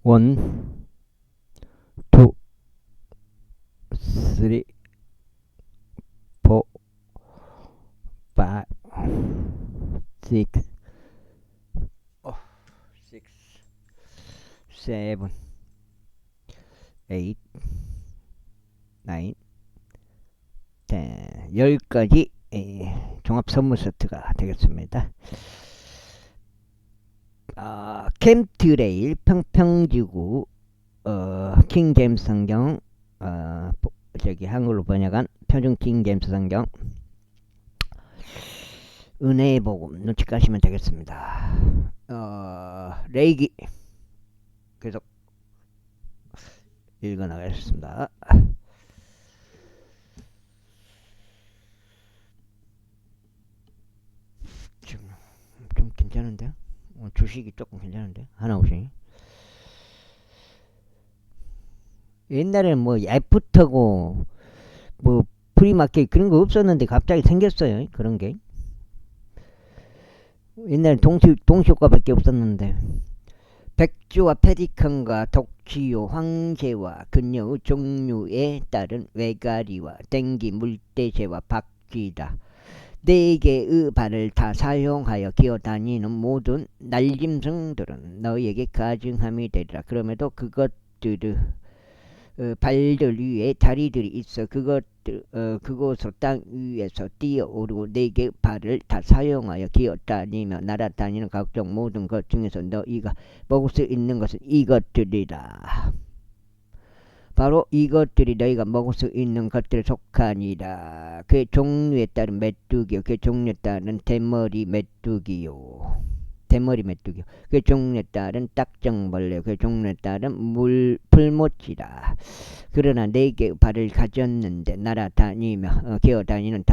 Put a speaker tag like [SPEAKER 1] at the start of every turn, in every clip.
[SPEAKER 1] 원, 투, 쓰리, 포, 파이, 식스, 식스, 세븐, 에잇, 나인, 텐. 10가지 종합 선물 세트가 되겠습니다. 캠트레일 평평지구 킹제임스 성경, 한글로 번역한 표준 킹제임스 성경, 은혜의 복음 눈치까시면 되겠습니다. 레이기 계속 읽어나가겠습니다. 좀 괜찮은데요? 주식이 조금 괜찮은데? 하나 없이. 옛날에는 뭐 애프터고 뭐 프리마켓 그런 거 없었는데 갑자기 생겼어요. 그런 게. 옛날엔 동시효과밖에 없었는데. 백조와 페리칸과 독지요 황제와 그녀의 종류에 따른 외가리와 땡기 물대새와 박쥐다. 네 개의 발을 다 사용하여 기어다니는 모든 날짐승들은 너희에게 가증함이 되리라. 그럼에도 그것들의 발들 위에 다리들이 있어 그곳으로 땅 위에서 뛰어오르고 네 개의 발을 다 사용하여 기어다니며 날아다니는 각종 모든 것 중에서 너희가 먹을 수 있는 것은 이것들이라. 바로 이것들이 너희가 먹을 수 있는 것들에 속하니라. 그 종류에 따른 메뚜기요, 그 종류에 따른 대머리 메뚜기요, 그 종류에 따른 딱정벌레, 그 종류에 따른 풀모치라. 그러나 네 개의 발을 가졌는데 날아다니며 기어다니는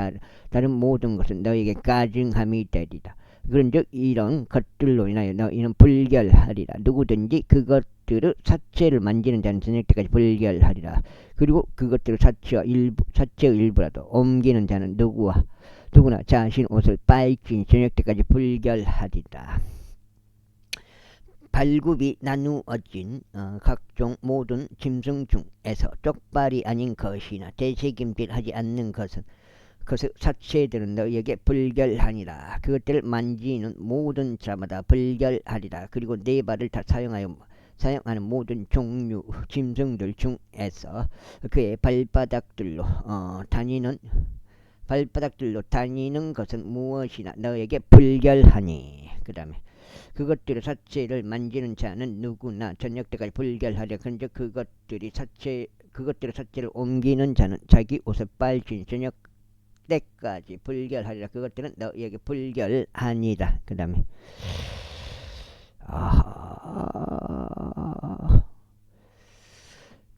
[SPEAKER 1] 다른 모든 것은 너희에게 가증함이 되리라. 그런즉 이런 것들로 인하여 너희는 불결하리라. 누구든지 그것들의 사체를 만지는 자는 저녁 때까지 불결하리라. 그리고 그것들의 사체의 일부라도 옮기는 자는 누구나 자신 옷을 빨긴 저녁 때까지 불결하리라. 발굽이 나누어진 각종 모든 짐승 중에서 쪽발이 아닌 것이나 되새김질하지 않는 것은 그것의 사체들은 너희에게 불결하니라. 그것들을 만지는 모든 자마다 불결하리라. 그리고 네 발을 다 사용하는 모든 종류 짐승들 중에서 그의 발바닥들로 다니는 것은 무엇이나 너에게 불결하니. 그 다음에 그것들의 사체를 만지는 자는 누구나 저녁 때까지 불결하려. 그런데 그것들의 사체를 옮기는 자는 자기 옷을 빨긴 저녁 때까지 불결하리라. 그것들은 너희에게 불결하니라. 그 다음에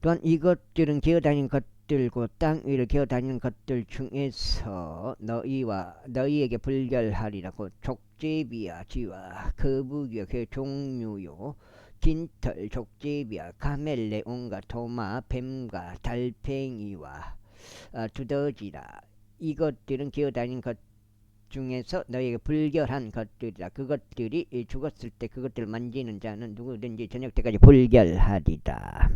[SPEAKER 1] 또한 이것들은 기어다니는 것들고 땅 위를 기어다니는 것들 중에서 너희에게 불결하리라고. 족제비야 쥐와 거북이와 그 종류요, 긴털 족제비와 카멜레온과 도마 뱀과 달팽이와 두더지라. 이것들은 기어다니는 것 중에서 너희에게 불결한 것들이라. 그것들이 죽었을 때 그것들을 만지는 자는 누구든지 저녁 때까지 불결하리라.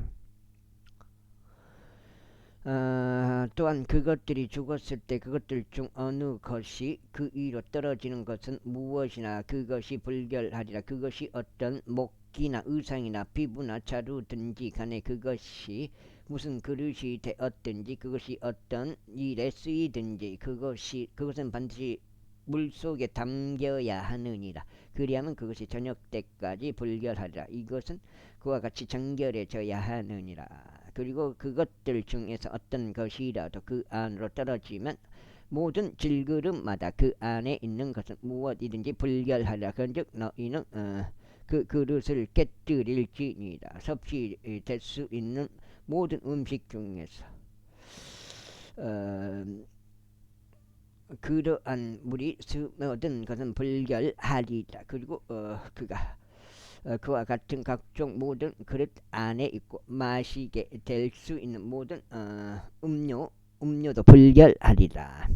[SPEAKER 1] 또한 그것들이 죽었을 때 그것들 중 어느 것이 그 위로 떨어지는 것은 무엇이나 그것이 불결하리라. 그것이 어떤 목기나 의상이나 피부나 자루든지 간에 그것이 무슨 그릇이 되었든지 그것이 어떤 일에 쓰이든지 그것은 반드시 물속에 담겨야 하느니라. 그리하면 그것이 저녁 때까지 불결하리라. 이것은 그와 같이 정결해져야 하느니라. 그리고 그것들 중에서 어떤 것이라도 그 안으로 떨어지면 모든 질그릇마다 그 안에 있는 것은 무엇이든지 불결하리라. 그런즉 너희는 그 그릇을 깨뜨릴지니라. 섭씨 될 수 있는 모든 음식 중에서 그러한 물이 스며든 것은 불결하리라. 그리고 그와 같은 각종 모든 그릇 안에 있고 마시게 될 수 있는 모든 음료도 불결하리라.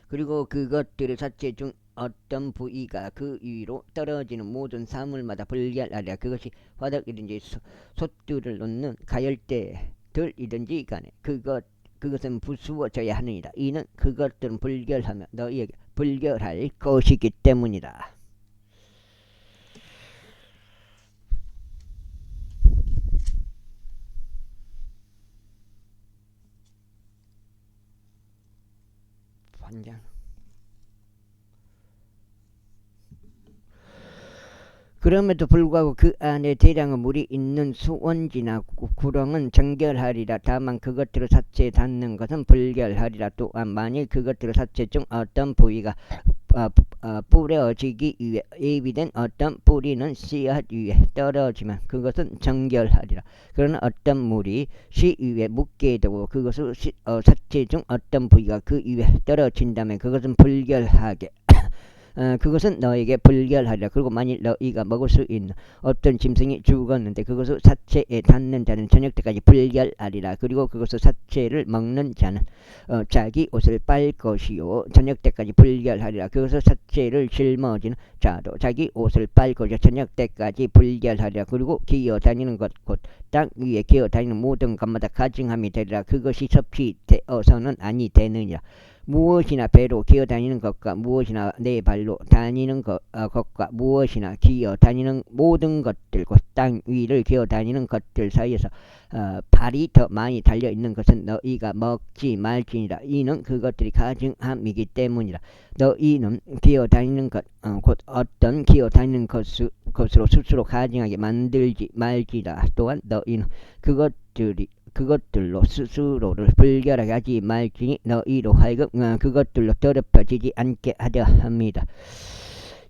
[SPEAKER 1] 그리고 그것들의 사체 중 어떤 부위가 그 위로 떨어지는 모든 사물마다 불결하리라. 그것이 화덕이든지 솥들을 놓는 가열대들이든지 간에 그것은 부수어져야 하느니라. 이는 그것들은 불결하며 너희에게 불결할 것이기 때문이라. 환장. 그럼에도 불구하고 그 안에 대량의 물이 있는 수원지나 구렁은 정결하리라. 다만 그것들을 사체에 닿는 것은 불결하리라. 또한 만일 그것들의 사체 중 어떤 부위가 뿌려지기 위해 예비된 어떤 뿌리는 씨앗 위에 떨어지면 그것은 정결하리라. 그러나 어떤 물이 씨 위에 묻게 되고 그것을 사체 중 어떤 부위가 그 위에 떨어진다면 그것은 불결하게 그것은 너에게 불결하리라. 그리고 만일 너희가 먹을 수 있는 어떤 짐승이 죽었는데 그것을 사체에 닿는 자는 저녁 때까지 불결하리라. 그리고 그것을 사체를 먹는 자는 자기 옷을 빨 것이요 저녁 때까지 불결하리라. 그것을 사체를 짊어지는 자도 자기 옷을 빨 것이요 저녁 때까지 불결하리라. 그리고 기어다니는 것 곧 땅 위에 기어다니는 모든 것마다 가증함이 되리라. 그것이 섭취 되어서는 아니 되느니라. 무엇이나 배로 기어다니는 것과 무엇이나 네 발로 다니는 것과 무엇이나 기어다니는 모든 것들 곧 땅 위를 기어다니는 것들 사이에서 발이 더 많이 달려있는 것은 너희가 먹지 말지니라. 이는 그것들이 가증함이기 때문이라. 너희는 기어다니는 것 곧 어떤 기어다니는 것으로 스스로 가증하게 만들지 말지라. 또한 너희는 그것들로 스스로를 불결하게 하지 말지니 너희로 하여금 그것들로 더럽혀지지 않게 하려 합니다.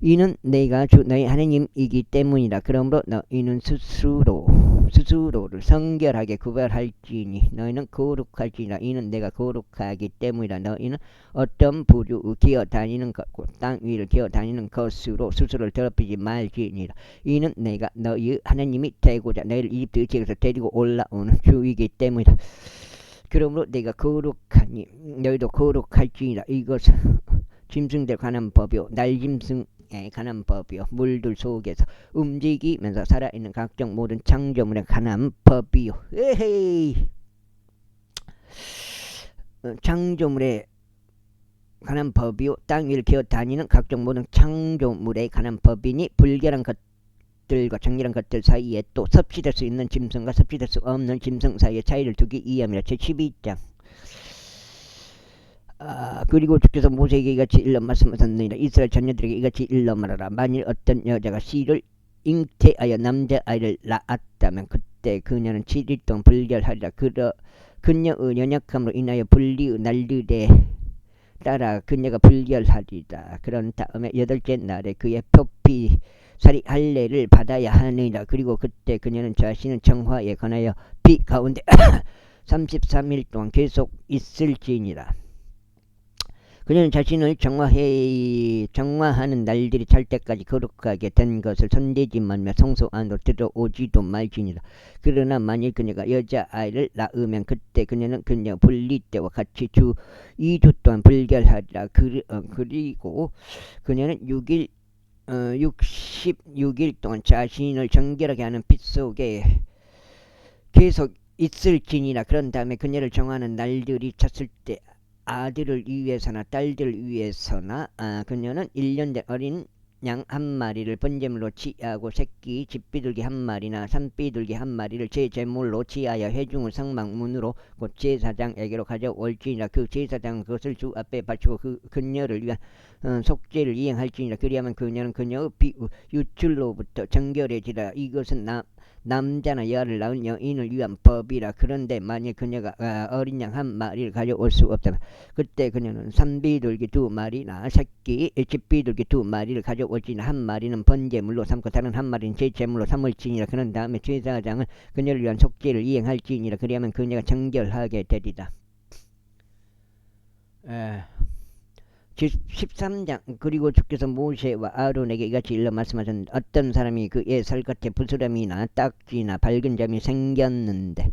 [SPEAKER 1] 이는 내가 주 너희 하나님이기 때문이라. 그러므로 너희는 스스로를 성결하게 구별할지니 너희는 거룩할지니라. 이는 내가 거룩하기 때문이라. 너희는 어떤 부류 기어다니는 것 곧 땅 위를 기어다니는 것으로 스스로를 더럽히지 말지니라. 이는 내가 너희 하나님이 되고자 너희를 이집트 지역에서 데리고 올라오는 주이기 때문이라. 그러므로 내가 거룩하니 너희도 거룩할지니라. 이것은 짐승들 관한 법이요 날짐승에 관한 법이요 물들 속에서 움직이면서 살아있는 각종 모든 창조물에 관한 법이요. 에헤이. 창조물에 관한 법이요 땅 위를 기어다니는 각종 모든 창조물에 관한 법이니 불결한 것들과 정결한 것들 사이에 또 섭취될 수 있는 짐승과 섭취될 수 없는 짐승 사이의 차이를 두기 위함이라. 제12장. 그리고 주께서 모세에게 이같이 일러 말씀하셨느니라. 이스라엘 자녀들에게 이같이 일러 말하라. 만일 어떤 여자가 씨를 잉태하여 남자아이를 낳았다면 그때 그녀는 7일 동안 불결하리라. 그녀의 연약함으로 인하여 분리의 날들에 따라 그녀가 불결하리라. 그런 다음에 8째 날에 그의 표피살이 할례를 받아야 하느니라. 그리고 그때 그녀는 자신의 정화에 관하여 피 가운데 33일 동안 계속 있을지니라. 그녀는 자신을 정화하는 날들이 찰 때까지 거룩하게 된 것을 손대지 말며 성소 안으로 들어오지도 말지니라. 그러나 만일 그녀가 여자아이를 낳으면 그때 그녀는 그녀 분리 때와 같이 2주 동안 불결하리라. 그리고 그녀는 66일 동안 자신을 정결하게 하는 빛 속에 계속 있을지니라. 그런 다음에 그녀를 정하는 날들이 찼을 때 아들을 위해서나 딸들을 위해서나 그녀는 1년 된 어린 양 한 마리를 번제물로 취하고 새끼 집비둘기 한 마리나 산비둘기 한 마리를 제제물로 취하여 회중의 성막문으로 곧 제사장에게로 가져올지니라. 그 제사장은 그것을 주 앞에 바치고 그녀를 위한 속죄를 이행할지니라. 그리하면 그녀는 그녀의 유출로부터 정결해지라. 이것은 남자나 여아를 낳은 여인을 위한 법이라. 그런데 만일 그녀가 어린 양 한 마리를 가져올 수 없다면 그때 그녀는 산비둘기 2마리나 새끼 집비둘기 2마리를 가져올지니 한 마리는 번제물로 삼고 다른 한 마리는 제제물로 삼을지니라. 그런 다음에 제사장은 그녀를 위한 속죄를 이행할지니라. 그리하면 그녀가 정결하게 되리라. 13장 그리고 주께서 모세와 아론에게 이같이 일러 말씀하셨는데 어떤 사람이 그의 살갗에 부스럼이나 딱지나 밝은 점이 생겼는데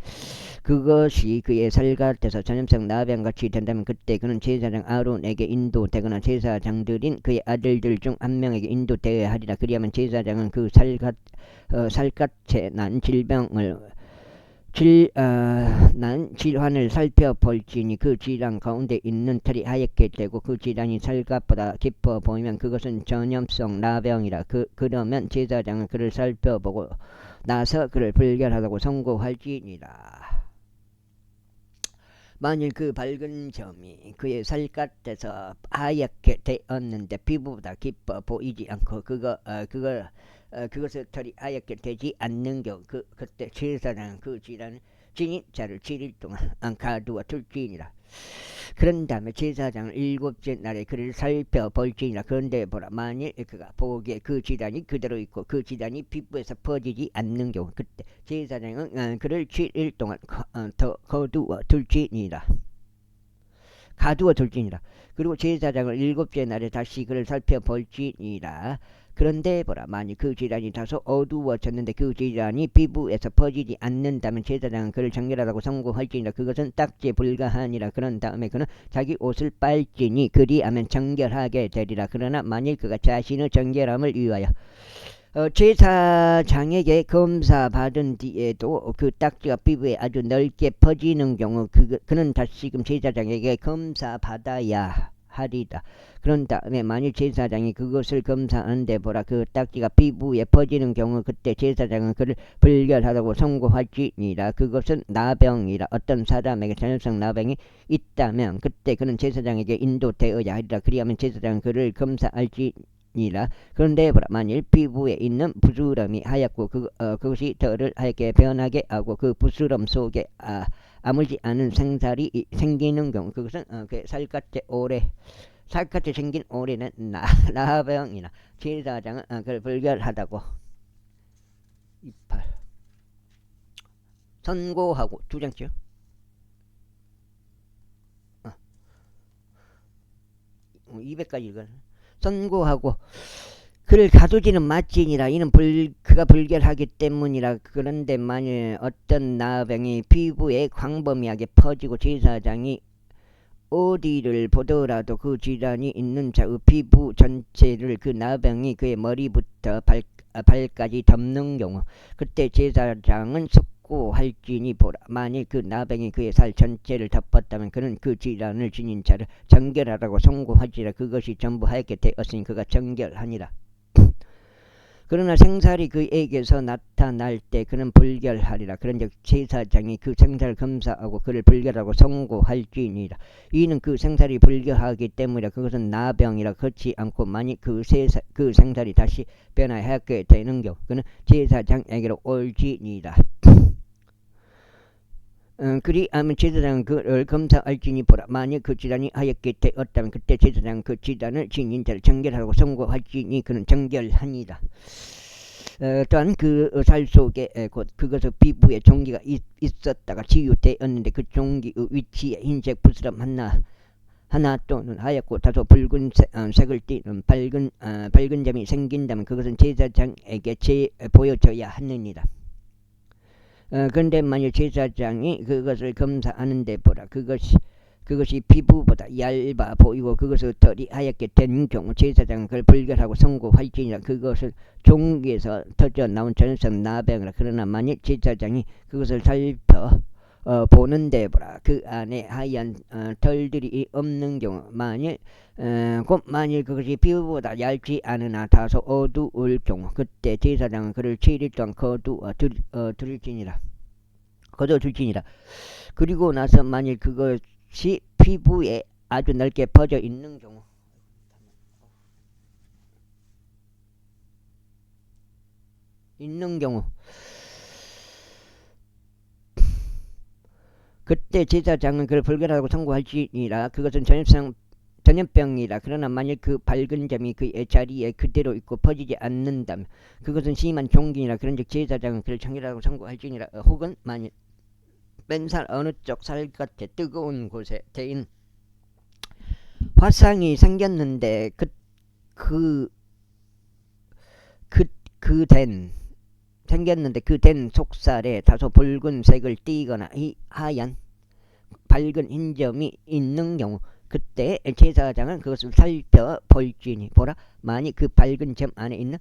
[SPEAKER 1] 그것이 그의 살갗에서 전염성 나병같이 된다면 그때 그는 제사장 아론에게 인도되거나 제사장들인 그의 아들들 중 한 명에게 인도되어야 하리라. 그리하면 제사장은 그 살갗에 난 난 질환을 살펴볼지니 그 질환 가운데 있는 털이 하얗게 되고 그 질환이 살갗보다 깊어 보이면 그것은 전염성 나병이라. 그러면 제사장은 그를 살펴보고 나서 그를 불결하다고 선고할지니라. 만일 그 밝은 점이 그의 살갗에서 하얗게 되었는데 피부보다 깊어 보이지 않고 그것의 털이 하얗게 되지 않는 경우 그때 제사장은 그 질환을 지닌 자를 7일 동안 가두어 둘지니라. 그런 다음에 제사장은 7째 날에 그를 살펴볼지니라. 그런데 보라, 만일 그가 보기에 그 질환이 그대로 있고 그 질환이 피부에서 퍼지지 않는 경우 그때 제사장은 그를 7일 동안 가두어 둘지니라. 그리고 제사장을 7째 날에 다시 그를 살펴볼지니라. 그런데 보라, 만일 그 질환이 다소 어두워졌는데 그 질환이 피부에서 퍼지지 않는다면 제사장은 그를 정결하다고 선고할지니라. 그것은 딱지에 불과하니라. 그런 다음에 그는 자기 옷을 빨지니 그리하면 정결하게 되리라. 그러나 만일 그가 자신의 정결함을 위하여 제사장에게 검사받은 뒤에도 그 딱지가 피부에 아주 넓게 퍼지는 경우 그는 다시금 제사장에게 검사받아야 하리라. 그런 다음에 만일 제사장이 그것을 검사하는데 보라, 그 딱지가 피부에 퍼지는 경우 그때 제사장은 그를 불결하다고 선고할지니라. 그것은 나병이라. 어떤 사람에게 전염성 나병이 있다면 그때 그는 제사장에게 인도되어야 하리라. 그리하면 제사장은 그를 검사할지니라. 그런데 보라, 만일 피부에 있는 부스럼이 하얗고 그것이 털을 하얗게 변하게 하고 그 부스럼 속에 아물지 않은 생살이 생기는 경우 그것은 그 살갗에 생긴 오래는 나병이나 제사장은 그걸 불결하다고 28 선고하고 주장죠. 200까지 읽어. 선고하고 그를 가두지는 마찌니라. 이는 그가 불결하기 때문이라. 그런데 만일 어떤 나병이 피부에 광범위하게 퍼지고 제사장이 어디를 보더라도 그 질환이 있는 자의 피부 전체를 그 나병이 그의 머리부터 발까지 덮는 경우 그때 제사장은 숙고할지니 보라, 만일 그 나병이 그의 살 전체를 덮었다면 그는 그 질환을 지닌 자를 정결하라고 선고하지라. 그것이 전부 하얗게 되었으니 그가 정결하니라. 그러나 생살이 그에게서 나타날 때 그는 불결하리라. 그런즉 제사장이 그 생살을 검사하고 그를 불결하고 선고할지니라. 이는 그 생살이 불결하기 때문이라. 그것은 나병이라. 그렇지 않고 만일 그 생살이 다시 변화하게 되는 경우 그는 제사장에게로 올지니라. 그리하면 제사장은 그를 검사할지니 보라, 만일 그 질환이 하얗게 되었다면 그때 제사장은 그 질환을 지닌 자를 정결하고 선고할지니 그는 정결하니라. 또한 그 살 속에 곧 그것의 피부에 종기가 있었다가 치유되었는데 그 종기의 위치에 흰색 부스럼 하나 또는 하얗고 다소 붉은 색을 띠는 밝은 점이 생긴다면 그것은 제사장에게 보여줘야 하느니라. 그런데 만일 제사장이 그것을 검사하는데 보라, 그것이 피부보다 얇아 보이고 그것의 털이 하얗게 된 경우 제사장은 그걸 불결하고 선고할지니라. 그것을 종기에서 터져 나온 전염성 나병이라. 그러나 만일 제사장이 그것을 살펴 보는데 보라, 그 안에 하얀 털들이 없는 경우 만일 그것이 피부보다 얇지 않으나 다소 어두울 경우 그때 제사장은 그를 7일 동안 거두어 둘지니라. 그리고 나서 만일 그것이 피부에 아주 넓게 퍼져 있는 경우 그때 제사장은 그를 불결하다고 선고할지니라. 그것은 전염병이라. 그러나 만일 그 밝은 점이 그의 자리에 그대로 있고 퍼지지 않는다면 그것은 심한 종기니라. 그런즉 제사장은 그를 정결하다고 선고할지니라. 혹은 만일 맨살 어느 쪽 살갗에 뜨거운 곳에 대인 화상이 생겼는데 그 된 생겼는데 그 된 속살에 다소 붉은색을 띠거나 하얀 밝은 흰 점이 있는 경우, 그때 제사장은 그것을 살펴볼지니 보라, 만일 그 밝은 점 안에 있는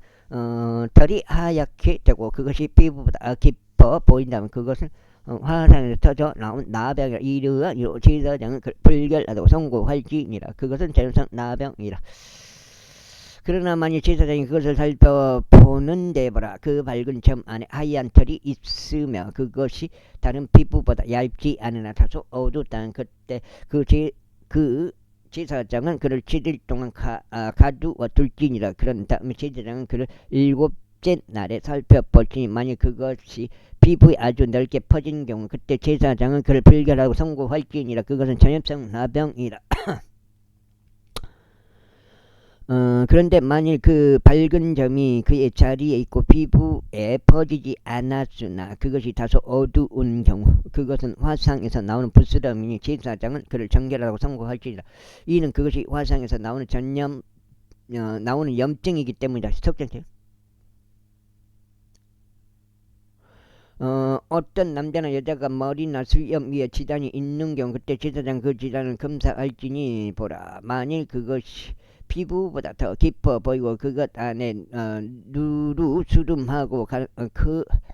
[SPEAKER 1] 털이 하얗게 되고 그것이 피부보다 깊어 보인다면 그것은 화산에서 터져 나온 나병이라 이르어 제사장은 불결하다고 선고할지니라. 그것은 자연상 나병이라. 그러나 만일 제사장이 그것을 살펴보는데 보라, 그 밝은 점 안에 하얀 털이 있으며 그것이 다른 피부보다 얇지 않으나 다소 어둡다는, 그때 그 제사장은 그를 7일 동안 가두어 둘지니라. 그런 다음에 제사장은 그를 7째 날에 살펴볼지니 만일 그것이 피부에 아주 넓게 퍼진 경우, 그때 제사장은 그를 불결하고 선고할지니라. 그것은 전염성 나병이라. 그런데 만일 그 밝은 점이 그의 자리에 있고 피부에 퍼지지 않았으나 그것이 다소 어두운 경우, 그것은 화상에서 나오는 부스럼이니 제사장은 그를 정결하다고 선고할지니라. 이는 그것이 화상에서 나오는 나오는 염증이기 때문이다. 속전돼요. 어떤 남자나 여자가 머리나 수염 위에 질환이 있는 경우, 그때 제사장 그 질환을 검사할지니 보라, 만일 그것이 피부보다 더 깊어 보이고 그것 안에 누르스름하고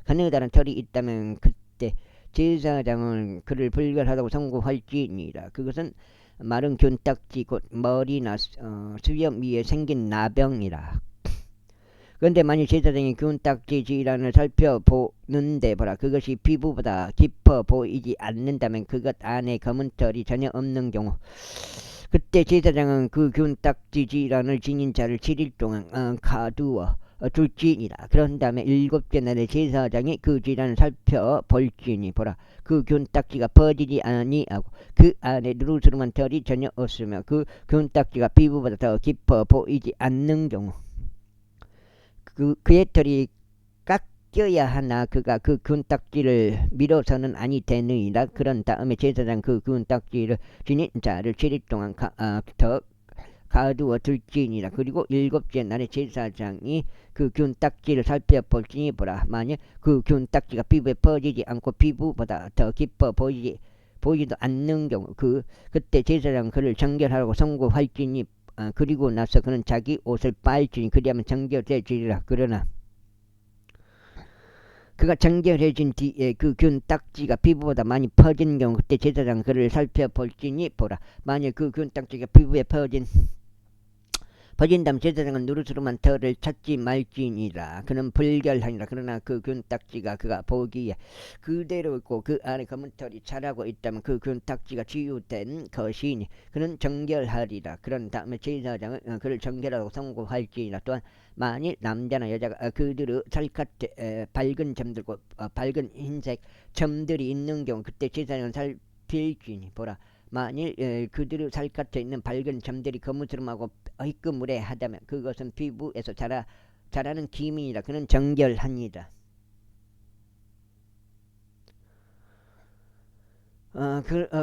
[SPEAKER 1] 가느다란 털이 있다면 그때 제사장은 그를 불결하다고 선고할지니라. 그것은 마른 균딱지 곧 머리나 수염 위에 생긴 나병이라. 그런데 만일 제사장이 균딱지 질환을 살펴보는데 보라, 그것이 피부보다 깊어 보이지 않는다면 그것 안에 검은 털이 전혀 없는 경우, 그때 제사장은 그 균딱지 질환을 지닌 자를 7일 동안 가두어 둘지니라. 그런 다음에 7째 날에 제사장이 그 질환을 살펴볼지니 보라, 그 균딱지가 퍼지지 아니하고 그 안에 누르스름한 털이 전혀 없으며 그 균딱지가 피부보다 더 깊어 보이지 않는 경우, 그의 털이 깎여야 하나 그가 그 균딱지를 밀어서는 아니 되느니라. 그런 다음에 제사장 그 균딱지를 지닌 자를 7일 동안 더 가두어 둘지니라. 그리고 7째 날에 제사장이 그 균딱지를 살펴볼지니 보라, 만약 그 균딱지가 피부에 퍼지지 않고 피부보다 더 깊어 보이지도 않는 경우, 그때 제사장은 그를 정결하라고 선고할지니 그리고 나서 그는 자기 옷을 빨지니 그리하면 정결되리라. 그러나 그가 정결해진 뒤에 그 균딱지가 피부보다 많이 퍼진 경우, 그때 제사장은 그를 살펴볼지니 보라, 만약 그 균딱지가 피부에 퍼진다면 제사장은 누르스름한 털을 찾지 말지니라. 그는 불결하니라. 그러나 그 균딱지가 그가 보기에 그대로 있고 그 안에 검은 털이 자라고 있다면 그 균딱지가 치유된 것이니 그는 정결하리라. 그런 다음에 제사장은 그를 정결하고 선고할지니라. 또한 만일 남자나 여자가 그들의 살갗에 밝은 점들과 밝은 흰색 점들이 있는 경우, 그때 제사장은 살필지니 보라, 만일 그들의 살갗에 있는 밝은 점들이 거무스름하고 희끄무레하다면 그것은 피부에서 자라는 기민이라. 그는 정결합니다.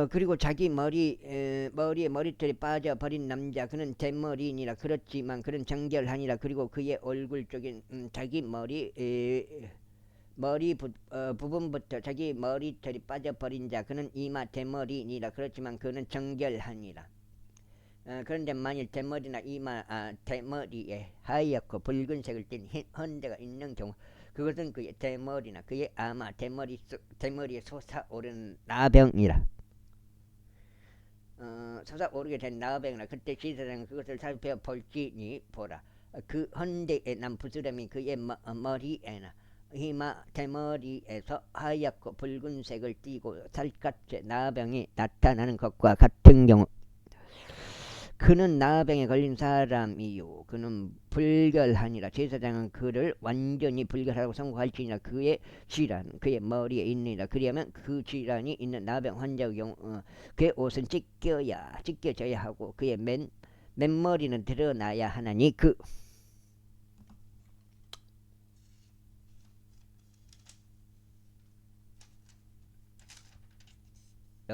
[SPEAKER 1] 그리고 자기 머리에 머리털이 빠져버린 남자, 그는 대머리니라. 그렇지만 그는 정결하니라. 그리고 그의 얼굴 쪽에 자기 머리 부분부터 자기 머리털이 빠져버린 자, 그는 이마 대머리니라. 그렇지만 그는 정결하니라. 그런데 만일 대머리나 대머리에 하얗고 붉은색을 띤 헌데가 있는 경우, 그것은 그의 대머리나 그의 아마 대머리에 솟아오르는 나병이라. 솟아오르게 된 나병이라. 그때 제사장은 그것을 살펴볼지니 보라, 그 헌데에 난 부스럼이 그의 머리에나 이마 대머리에서 하얗고 붉은색을 띠고 살갗에 나병이 나타나는 것과 같은 경우, 그는 나병에 걸린 사람이요 그는 불결하니라. 제사장은 그를 완전히 불결하다고 선고할지니라. 그의 질환 그의 머리에 있느니라. 그리하면 그 질환이 있는 나병 환자의 경우 그의 옷은 찢겨져야 하고 그의 맨머리는 드러나야 하나니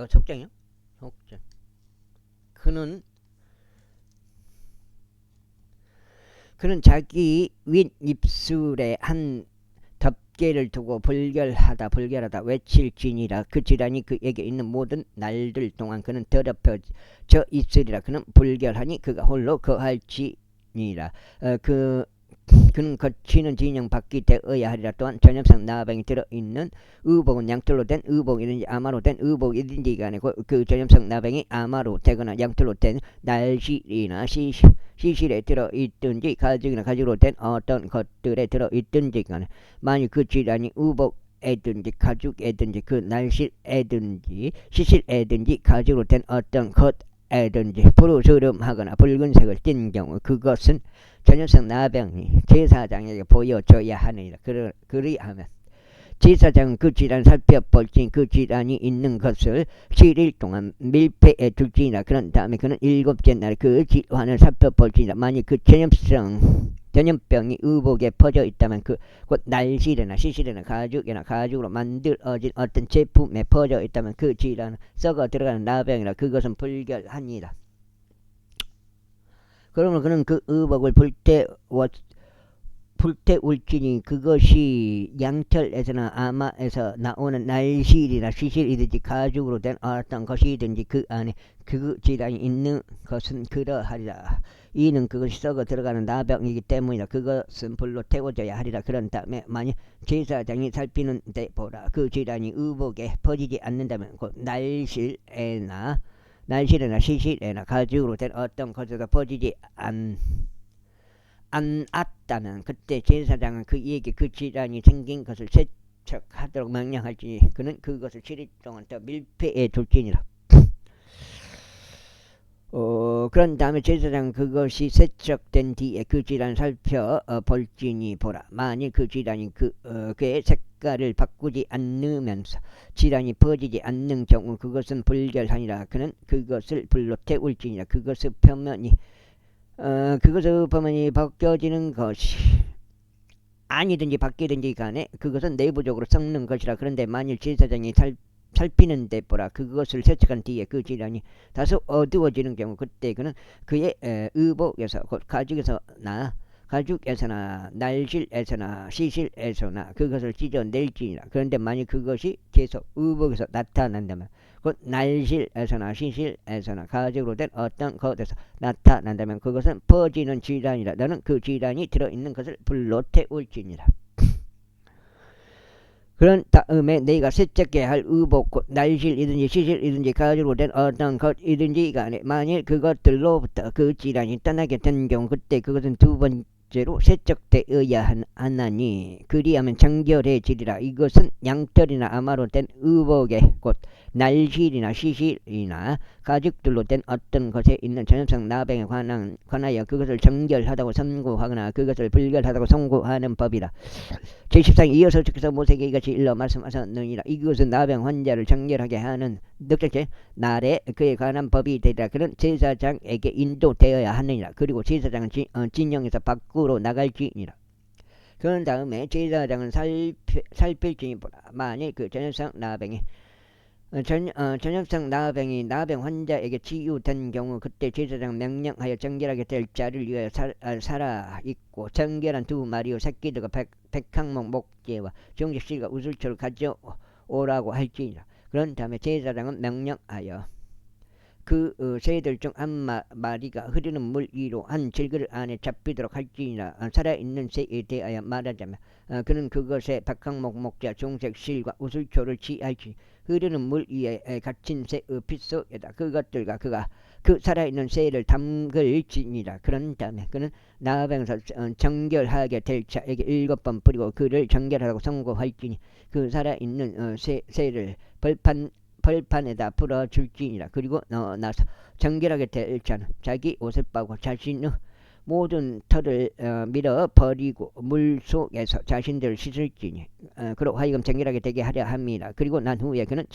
[SPEAKER 1] 속장이요? 속장. 그는 그는 자기 윗입술에 한 덮개를 두고 불결하다 외칠지니라. 그 질환이 그에게 있는 모든 날들 동안 그는 더럽혀져 있으리라. 그는 불결하니 그가 홀로 거할지니라. 그는 거치는 진영 밖이 되어야 하리라. 또한 전염성 나병이 들어있는 의복은 양털로 된 의복이든지 아마로 된 의복이든지가 아니고 그 전염성 나병이 아마로 되거나 양털로 된 날실이나 시실에 들어있든지 가죽이나 가죽으로 된 어떤 것들에 들어있든지 간에 만일 그 질환이 의복에든지 가죽에든지 그 날실에든지 시실에든지 가죽으로 된 어떤 것에든지 푸르스름하거나 붉은색을 띤 경우 그것은 전염성 나병이 제사장에게 보여줘야 하느니라. 그리하면 제사장은 그 질환을 살펴볼지니 그 질환이 있는 것을 7일 동안 밀폐해 둘지니라. 그런 다음에 그는 7째 날 그 질환을 살펴볼지니라. 만일 그 전염병이 의복에 퍼져 있다면 곧 날실이나 시실이나 가죽이나 가죽으로 만들어진 어떤 제품에 퍼져 있다면 그 질환은 썩어 들어가는 나병이라. 그것은 불결하니라. 그러면 그는 그 의복을 불태울지니 그것이 양털에서나 아마에서 나오는 날실이나 시실이든지 가죽으로 된 어떤 것이든지 그 안에 그 질환이 있는 것은 그러하리라. 이는 그것이 썩어 들어가는 나병이기 때문이라. 그것은 불로 태워져야 하리라. 그런 다음에 만약 제사장이 살피는 데 보라 그 질환이 의복에 퍼지지 않는다면 곧 날실이나 시실에나 가죽으로 된 어떤 것에도 퍼지지 않았다면 그때 제사장은 그에게 그 질환이 생긴 것을 세척하도록 명령할지니 그는 그것을 7일 동안 더 밀폐해 둘지니라. 그런 다음에 제사장은 그것이 세척된 뒤에 그 질환을 살펴볼지니 보라 만일 그 질환이 그의 색깔을 바꾸지 않으면서 질환이 퍼지지 않는 경우 그것은 불결하니라. 그는 그것을 불로 태울지니라. 그것의 표면이 벗겨지는 것이 아니든지 바뀌든지 간에 그것은 내부적으로 썩는 것이라. 그런데 만일 제사장이 살피는데 보라 그것을 세척한 뒤에 그 질환이 다소 어두워지는 경우 그때 그는 그의 의복에서 곧 가죽에서나 날실에서나 시실에서나 그것을 찢어낼지니라. 그런데 만일 그것이 계속 의복에서 나타난다면 곧 날실에서나 시실에서나 가죽으로 된 어떤 것에서 나타난다면 그것은 퍼지는 질환이라. 너는 그 질환이 들어있는 것을 불로 태울지니라. 그런 다음에 내가 세척해야 할 의복 곧 날실이든지 시실이든지 가죽으로 된 어떤 것이든지 간에 만일 그것들로부터 그 질환이 떠나게 된 경우 그때 그것은 두 번째로 세척되어야 하나니 그리하면 정결해지리라. 이것은 양털이나 아마로 된 의복에 곧 날실이나 시실이나 가죽들로 된 어떤 것에 있는 전염성 나병에 관하여 그것을 정결하다고 선고하거나 그것을 불결하다고 선고하는 법이라. 제14장 이어서 주께서 모세에게 이같이 일러 말씀하셨느니라. 이것은 나병 환자를 정결하게 하는 넉적째 날에 그에 관한 법이 되리라. 그는 제사장에게 인도되어야 하느니라. 그리고 제사장은 진영에서 밖으로 나갈지니라. 그런 다음에 제사장은 살필지니 보라 만일 그 전염성 나병이 전염성 나병 환자에게 치유된 경우 그때 제사장 명령하여 정결하게 될 자를 위하여 살아있고 정결한 두 마리의 새끼들과 백항목 목재와 정직실과 우슬초를 가져오라고 할지니라. 그런 다음에 제사장은 명령하여 그 새들 중 한 마리가 흐르는 물 위로 한 질그릇 안에 잡히도록 할지니라. 살아있는 새에 대하여 말하자면 그는 그것에 백항목 목자 종색 실과 우슬초를 취할지 흐르는 물 위에 갇힌 새의 핏 속에다 그것들과 그가 그 살아있는 새를 담글지니라. 그런 다음에 그는 나병에서 정결하게 될 자에게 7번 뿌리고 그를 정결하다고 선고할지니 그 살아있는 새를 벌판에다 풀어줄지니라. 그리고 나서 정결하게 될 자는 자기 옷을 빠고 자신의 모든 털을 밀어버리고 물 속에서 자신들을 씻을지니 그로 하여금 정결하게 되게 하려 함이라. 그리고 난 후에 그는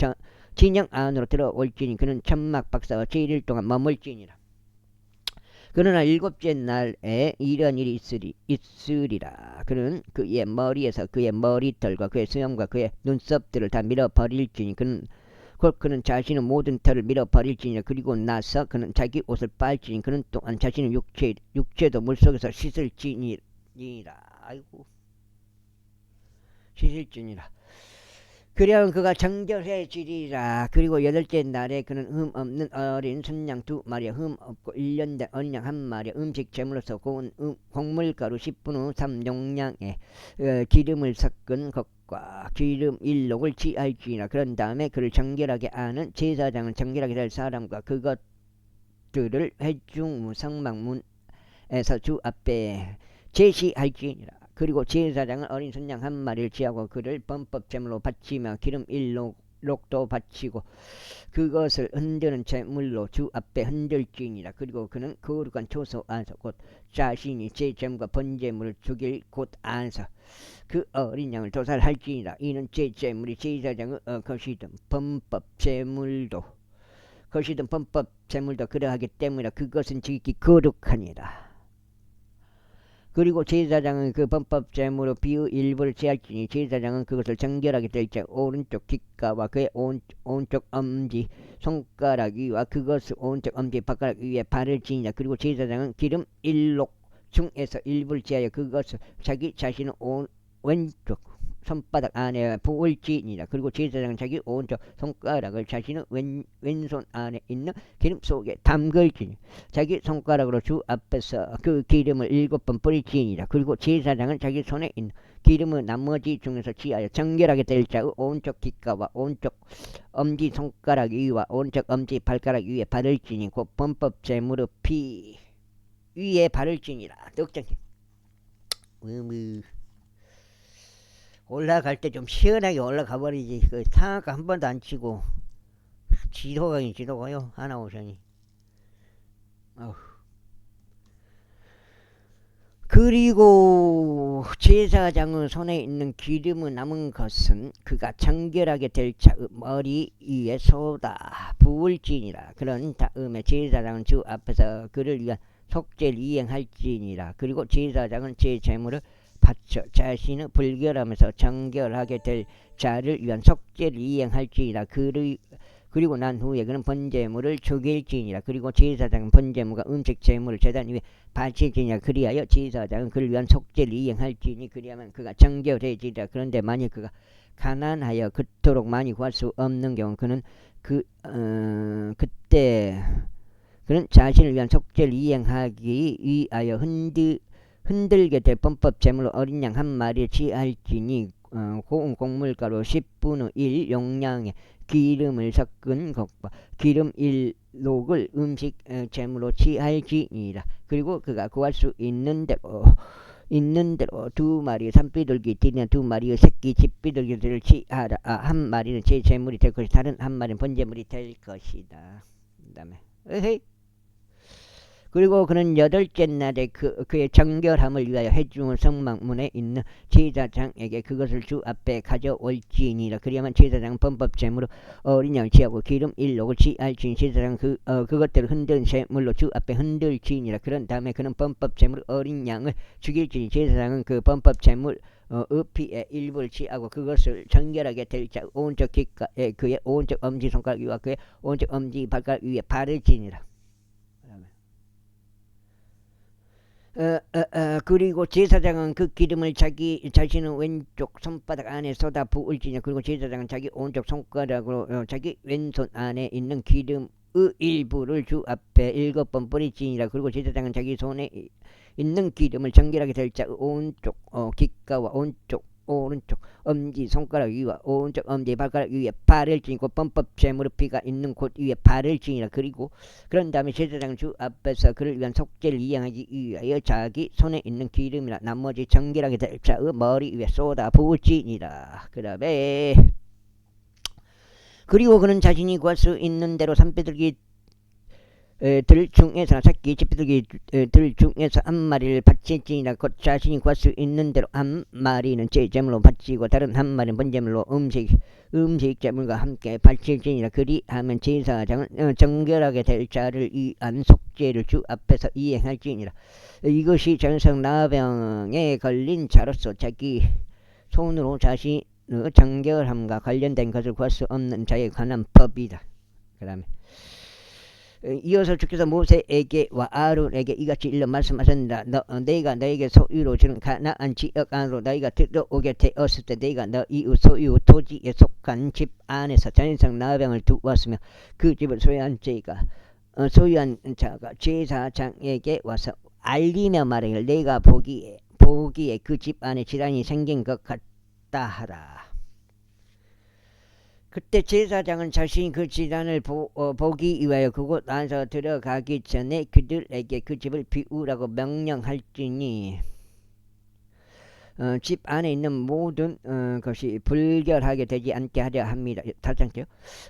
[SPEAKER 1] 진영 안으로 들어올지니 그는 천막 박사와 7일 동안 머물지니라. 그러나 7째 날에 이런 일이 있으리라. 그는 그의 머리에서 그의 머리털과 그의 수염과 그의 눈썹들을 다 밀어버릴지니 그는 곧 그는 자신의 모든 털을 밀어버릴지니라. 그리고 나서 그는 자기 옷을 빨지니 그는 또한 자신의 육체도 물속에서 씻을지니라. 아이고, 씻을지니라. 그리하면 그가 정결해지리라. 그리고 여덟째 날에 그는 흠 없는 어린 순양 2마리, 흠 없고 1년 된 어린 양 1마리, 음식 제물로서 고운 곡물가루 10분 후 3용량에 기름을 섞은 것과 기름 1록을 취할지니라. 그런 다음에 그를 정결하게 하는 제사장은 정결하게 될 사람과 그것들을 회중 성막문에서 주 앞에 제시할지니라. 그리고 제사장은 어린 순양 1마리를 취하고 그를 범법제물로 바치며 기름 1록도 바치고 그것을 흔드는 제물로 주 앞에 흔들지니라. 그리고 그는 거룩한 초소 안에서 곧 자신이 제제물과 번제물을 죽일 곳 안에서 그 어린 양을 도살할지니라. 이는 제제물이 제사장의 것이든 범법제물도 그러하기 때문이라. 그것은 지극히 거룩하니라. 그리고 제사장은 그 범법제물로 비의 일부를 제할지니 제사장은 그것을 정결하게 될 자 오른쪽 귓가와 그의 오른쪽 엄지 손가락 위와 그것을 오른쪽 엄지 발가락 위에 바를지니라. 그리고 제사장은 기름 1록 중에서 일부를 제하여 그것을 자기 자신의 왼쪽 손바닥 안에 부을지니라. 그리고 제사장은 자기 오른쪽 손가락을 자신의 왼손 안에 있는 기름 속에 담글지니 자기 손가락으로 주 앞에서 그 기름을 7번 뿌릴지니라. 그리고 제사장은 자기 손에 있는 기름의 나머지 중에서 취하여 정결하게 될 자의 오른쪽 귓가와 오른쪽 엄지 손가락 위와 오른쪽 엄지 발가락 위에 바를지니 곧 범법제물의 피 위에 바를지니라. 넉장님 올라갈 때 좀 시원하게 올라가 버리지. 그 상하가 한 번도 안 치고 지도가요 하나 오셔니. 그리고 제사장의 손에 있는 기름의 남은 것은 그가 정결하게 될 자의 머리 위에 쏟아 부을지니라. 그런 다음에 제사장은 주 앞에서 그를 위한 속죄를 이행할지니라. 그리고 제사장은 제 제물을 바쳐 자신의 불결함에서 정결하게 될 자를 위한 속죄를 이행할지니라. 그리고 난 후에 그는 번제물을 죽일지니라. 그리고 제사장은 번제물과 음식 제물을 제단 위에 바칠지니라. 그리하여 제사장은 그를 위한 속죄를 이행할지니 그리하면 그가 정결해지리라. 그런데 만일 그가 가난하여 그토록 많이 구할 수 없는 경우 그는 그때 그는 자신을 위한 속죄를 이행하기 위하여 흔들게 될 범법 제물로 어린 양 1마리를 취할지니 고운 곡물가루 10분의 1 용량의 기름을 섞은 것과 기름 1록을 음식 제물로 취할지니라. 그리고 그가 구할 수 있는 대로 2마리의 산비둘기 띠나 2마리의 새끼 집비둘기들을 취하라. 1마리는 제 제물이 될 것이다. 다른 1마리는 번제물이 될 것이다. 그 다음에 그리고 그는 8째 날에 그의 정결함을 위하여 회중의 성막문에 있는 제사장에게 그것을 주 앞에 가져올지니라. 그리하면 제사장은 범법제물로 어린 양을 취하고 기름 1록을 취할지니 제사장은 그것들을 흔든 제물로 주 앞에 흔들지니라. 그런 다음에 그는 범법제물 어린 양을 죽일지니 제사장은 그 범법제물 피의 일부를 취하고 그것을 정결하게 될 자 오른쪽 귓가에 그의 오른쪽 엄지손가락 위와 그의 오른쪽 엄지 발가락 위에 바를지니라. 그리고 제사장은 그 기름을 자신의 왼쪽 손바닥 안에 쏟아 부을지니 그리고 제사장은 자기 오른쪽 손가락으로 자기 왼손 안에 있는 기름의 일부를 주 앞에 7번 뿌릴지니라. 그리고 제사장은 자기 손에 있는 기름을 정결하게 될 자 오른쪽 귓가와 오른쪽 엄지 손가락 위와 오른쪽 엄지 발가락 위에 바를지니 곧 범법 제물의 피가 있는 곳 위에 바를지니라. 그리고 그런 다음에 제사장 주 앞에서 그를 위한 속죄를 이행하기 위하여 자기 손에 있는 기름이나 나머지 정결하게 될 자의 머리 위에 쏟아 부을지니라. 그 다음에 그리고 그는 자신이 구할 수 있는 대로 산비둘기 들 중에서 새끼 집비둘기 들 중에서 1마리를 바칠지니라. 곧 자신이 구할 수 있는 대로 1마리는 제제물로 바치고 다른 1마리는 번제물로 음식 제물과 함께 바칠지니라. 그리하면 제사장은 정결하게 될 자를 위한 속죄를 주 앞에서 이행할지니라. 이것이 전성 나병에 걸린 자로서 자기 손으로 정결함과 관련된 것을 구할 수 없는 자에 관한 법이다. 그 다음에 이어서 주께서 모세에게와 아론에게 이같이 일러 말씀하셨느니라. 내가 너에게 소유로 주는 가나안 지역 안으로 너희가 들어오게 되었을 때 내가 너 이웃 소유 토지에 속한 집 안에서 전성 나병을 두었으며 그 집을 소유한 소유한 자가 제사장에게 와서 알리며 말하기를 내가 보기에 그 집 안에 질환이 생긴 것 같다 하라. 그때 제사장은 자신이 그 질환을 보기 위하여 그곳 안에서 들어가기 전에 그들에게 그 집을 비우라고 명령할지니 집 안에 있는 모든 것이 불결하게 되지 않게 하려 합니다. 다시 한번요.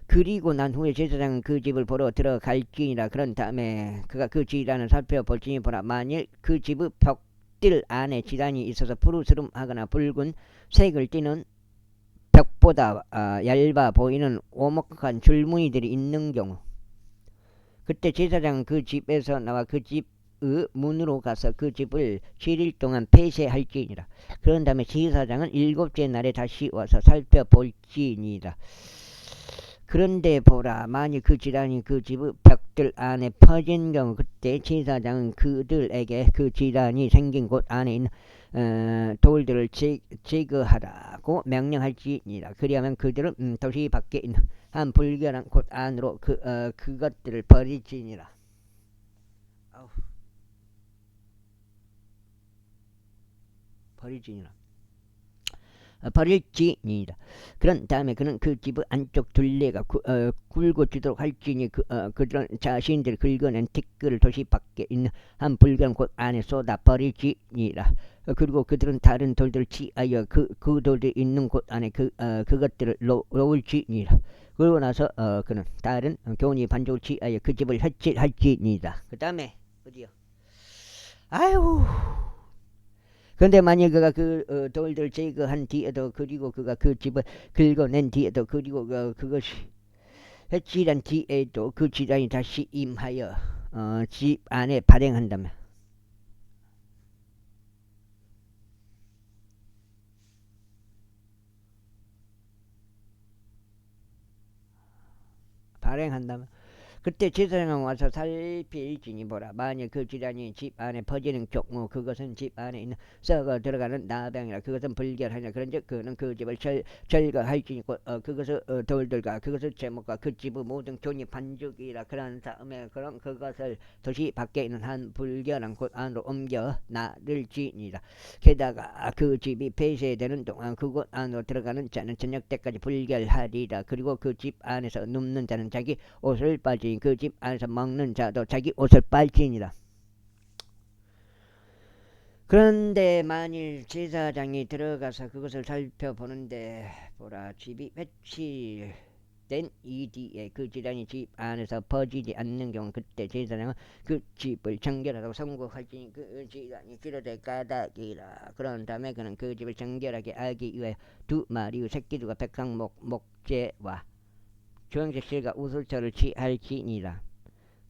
[SPEAKER 1] 그리고 난 후에 제사장은 그 집을 보러 들어갈지니라. 그런 다음에 그가 그 질환을 살펴볼지니 보라. 만일 그 집의 벽들 안에 질환이 있어서 푸르스름하거나 붉은 색을 띠는 벽보다 얇아 보이는 오목한 줄무늬들이 있는 경우 그때 제사장은 그 집에서 나와 그 집의 문으로 가서 그 집을 7일 동안 폐쇄할지니라. 그런 다음에 제사장은 7째 날에 다시 와서 살펴볼지니라. 그런데 보라, 만일 그 질환이 그 집의 벽들 안에 퍼진 경우 그때 제사장은 그들에게 그 질환이 생긴 곳 안에 있는 돌들을 제거하라고 명령할지니라. 그리하면 그들은 도시 밖에 있는 한 불결한 곳 안으로 그것들을 버리지니라. 버릴지니라. 그런 다음에 그는 그 집의 안쪽 둘레가 굵어지도록 할지니 그들은 자신들이 긁어낸 티끌을 도시 밖에 있는 한 불결한 곳 안에 쏟아 버릴지니라. 그리고 그들은 다른 돌들을 취하여 그 돌들이 있는 곳 안에 그것들을 놓을지니라. 그러고 나서 그는 다른 교훈이 반죽을 취하여 그 집을 햇질할지니라. 그 다음에 어디요? 아유. 근데 만약 그가 그 돌들 제거한 뒤에도 그리고 그가 그 집을 긁어낸 뒤에도 그리고 그것이 햇질한 뒤에도 그 질환이 다시 임하여 집 안에 발행한다면 그때 제사장은 와서 살필지니 보라. 만약 그 질환이 집 안에 퍼지는 경우 그것은 집 안에 있는 썩어 들어가는 나병이라. 그것은 불결하냐. 그런즉 그는 그 집을 절거할지니 그것을 돌들과 그것을 제목과 그 집의 모든 교니 반죽이라. 그런 다음에 그럼 그것을 도시 밖에 있는 한 불결한 곳 안으로 옮겨 놔둘지니라. 게다가 그 집이 폐쇄되는 동안 그곳 안으로 들어가는 자는 저녁 때까지 불결하리라. 그리고 그 집 안에서 눕는 자는 자기 옷을 빨지 그 집 안에서 먹는 자도 자기 옷을 빨지니라. 그런데 만일 제사장이 들어가서 그것을 살펴보는데 보라, 집이 회칠된 이 뒤에 그 질환이 집 안에서 퍼지지 않는 경우 그때 제사장은 그 집을 정결하다고 선고할지니 그 질환이 치료될 까닭이라. 그런 다음에 그는 그 집을 정결하게 하기 위하여 2마리의 새끼들과 백항목재와 주황색 실과 우슬초를 취할지니라.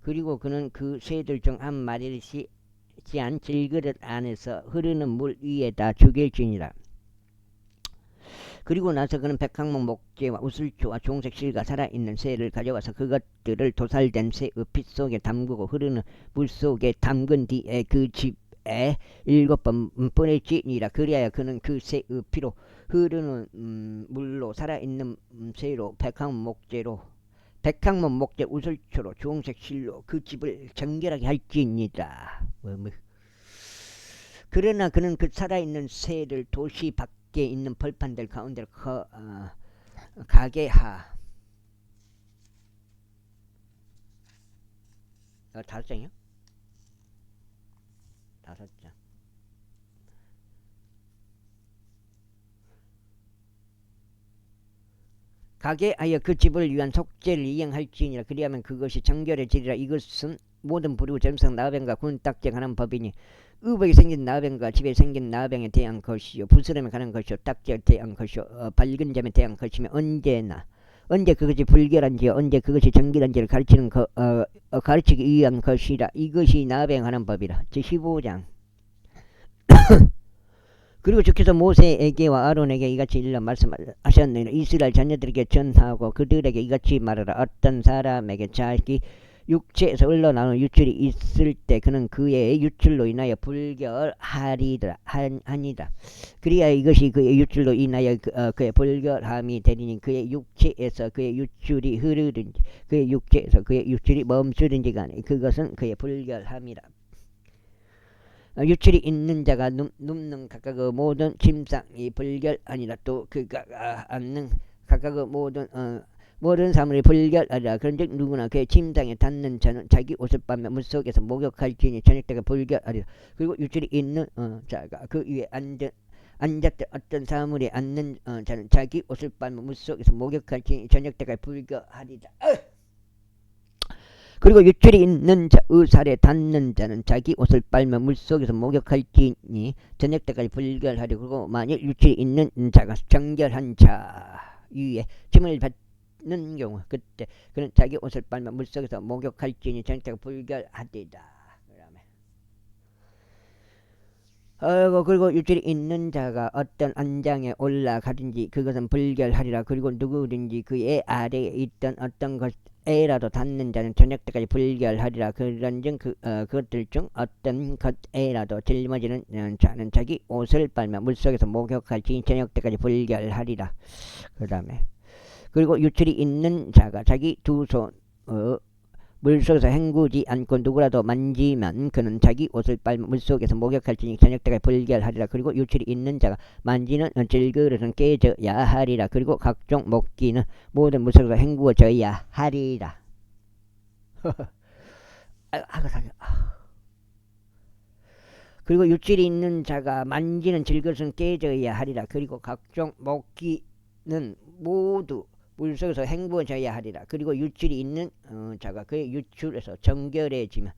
[SPEAKER 1] 그리고 그는 그 새들 중 한 마리를 취한 질그릇 안에서 흐르는 물 위에다 죽일지니라. 그리고 나서 그는 백항목 목재와 우슬초와 주홍색 실과 살아있는 새를 가져와서 그것들을 도살된 새의 피 속에 담그고 흐르는 물 속에 담근 뒤에 그 집에 7번 뿌릴지니라. 그리하여 그는 그 새의 피로 흐르는 물로 살아있는 새로 백항목 목재 우슬초로 주홍색 실로 그 집을 정결하게 할지니라. 그러나 그는 그 살아있는 새를 도시 밖에 있는 벌판들 가운데로 가게 하. 5장이요? 5장. 가게 하여 그 집을 위한 속죄를 이행할지니라. 그리하면 그것이 정결해지리라. 이것은 모든 부류 점성 나병과 군딱지에 관한 법이니 의복에 생긴 나병과 집에 생긴 나병에 대한 것이요 부스럼에 관한 것이요 딱지에 대한 것이요 밝은 점에 대한 것이며 언제 그것이 불결한지 언제 그것이 정결한지를 가르치기 위한 것이라. 이것이 나병에 관한 법이라. 제15장. 그리고 주께서 모세에게와 아론에게 이같이 일러 말씀하셨느니라. 이스라엘 자녀들에게 전하고 그들에게 이같이 말하라. 어떤 사람에게 자기 육체에서 흘러나오는 유출이 있을 때 그는 그의 유출로 인하여 불결하리라 하니라. 그리야 이것이 그의 유출로 인하여 그의 불결함이 되리니 그의 육체에서 그의 유출이 흐르든지 그의 육체에서 그의 유출이 멈추든지 간에 그것은 그의 불결함이라. 유출이 있는 자가 눕는 각각의 모든 침상이 불결하니라. 또 그가 앉는 각각의 모든 사물이 불결하리라. 그런즉 누구나 그의 침상에 닿는 자는 자기 옷을 빨며 물속에서 목욕할지니 저녁때가 불결하리라. 그리고 유출이 있는 자가 그 위에 앉았던 어떤 사물에 앉는 자는 자기 옷을 빨며 물속에서 목욕할지니 저녁때가 불결하리라. 그리고 유출이 있는 자의 살에 닿는 자는 자기 옷을 빨며 물속에서 목욕할지니 저녁때까지 불결하리라. 그리고 만일 유출이 있는 자가 정결한 자 위에 짐을 받는 경우 그때 그는 자기 옷을 빨며 물속에서 목욕할지니 저녁때가 불결하리라. 그리고 유출이 있는 자가 어떤 안장에 올라가든지 그것은 불결하리라. 그리고 누구든지 그의 아래에 있던 어떤 것에라도 닿는 자는 저녁때까지 불결하리라. 그런즉 그것들 중 어떤 것에라도 짊어지는 자는 자기 옷을 빨며 물속에서 목욕할지니 저녁때까지 불결하리라. 그 다음에 그리고 유출이 있는 자가 자기 두 손 물속에서 헹구지 않고 누구라도 만지면 그는 자기 옷을 빨며 물속에서 목욕할지니 저녁때까지 불결하리라. 그리고 유출이 있는 자가 만지는 질그릇은 깨져야 하리라. 그리고 각종 먹기는 모든 물속에서 헹구어져야 하리라. 그리고 유출이 있는 자가 만지는 질그릇은 깨져야 하리라. 그리고 각종 먹기는 모두 물속에서 헹구어져야 하리라. 그리고 유출이 있는 자가 그의 유출에서 정결해지면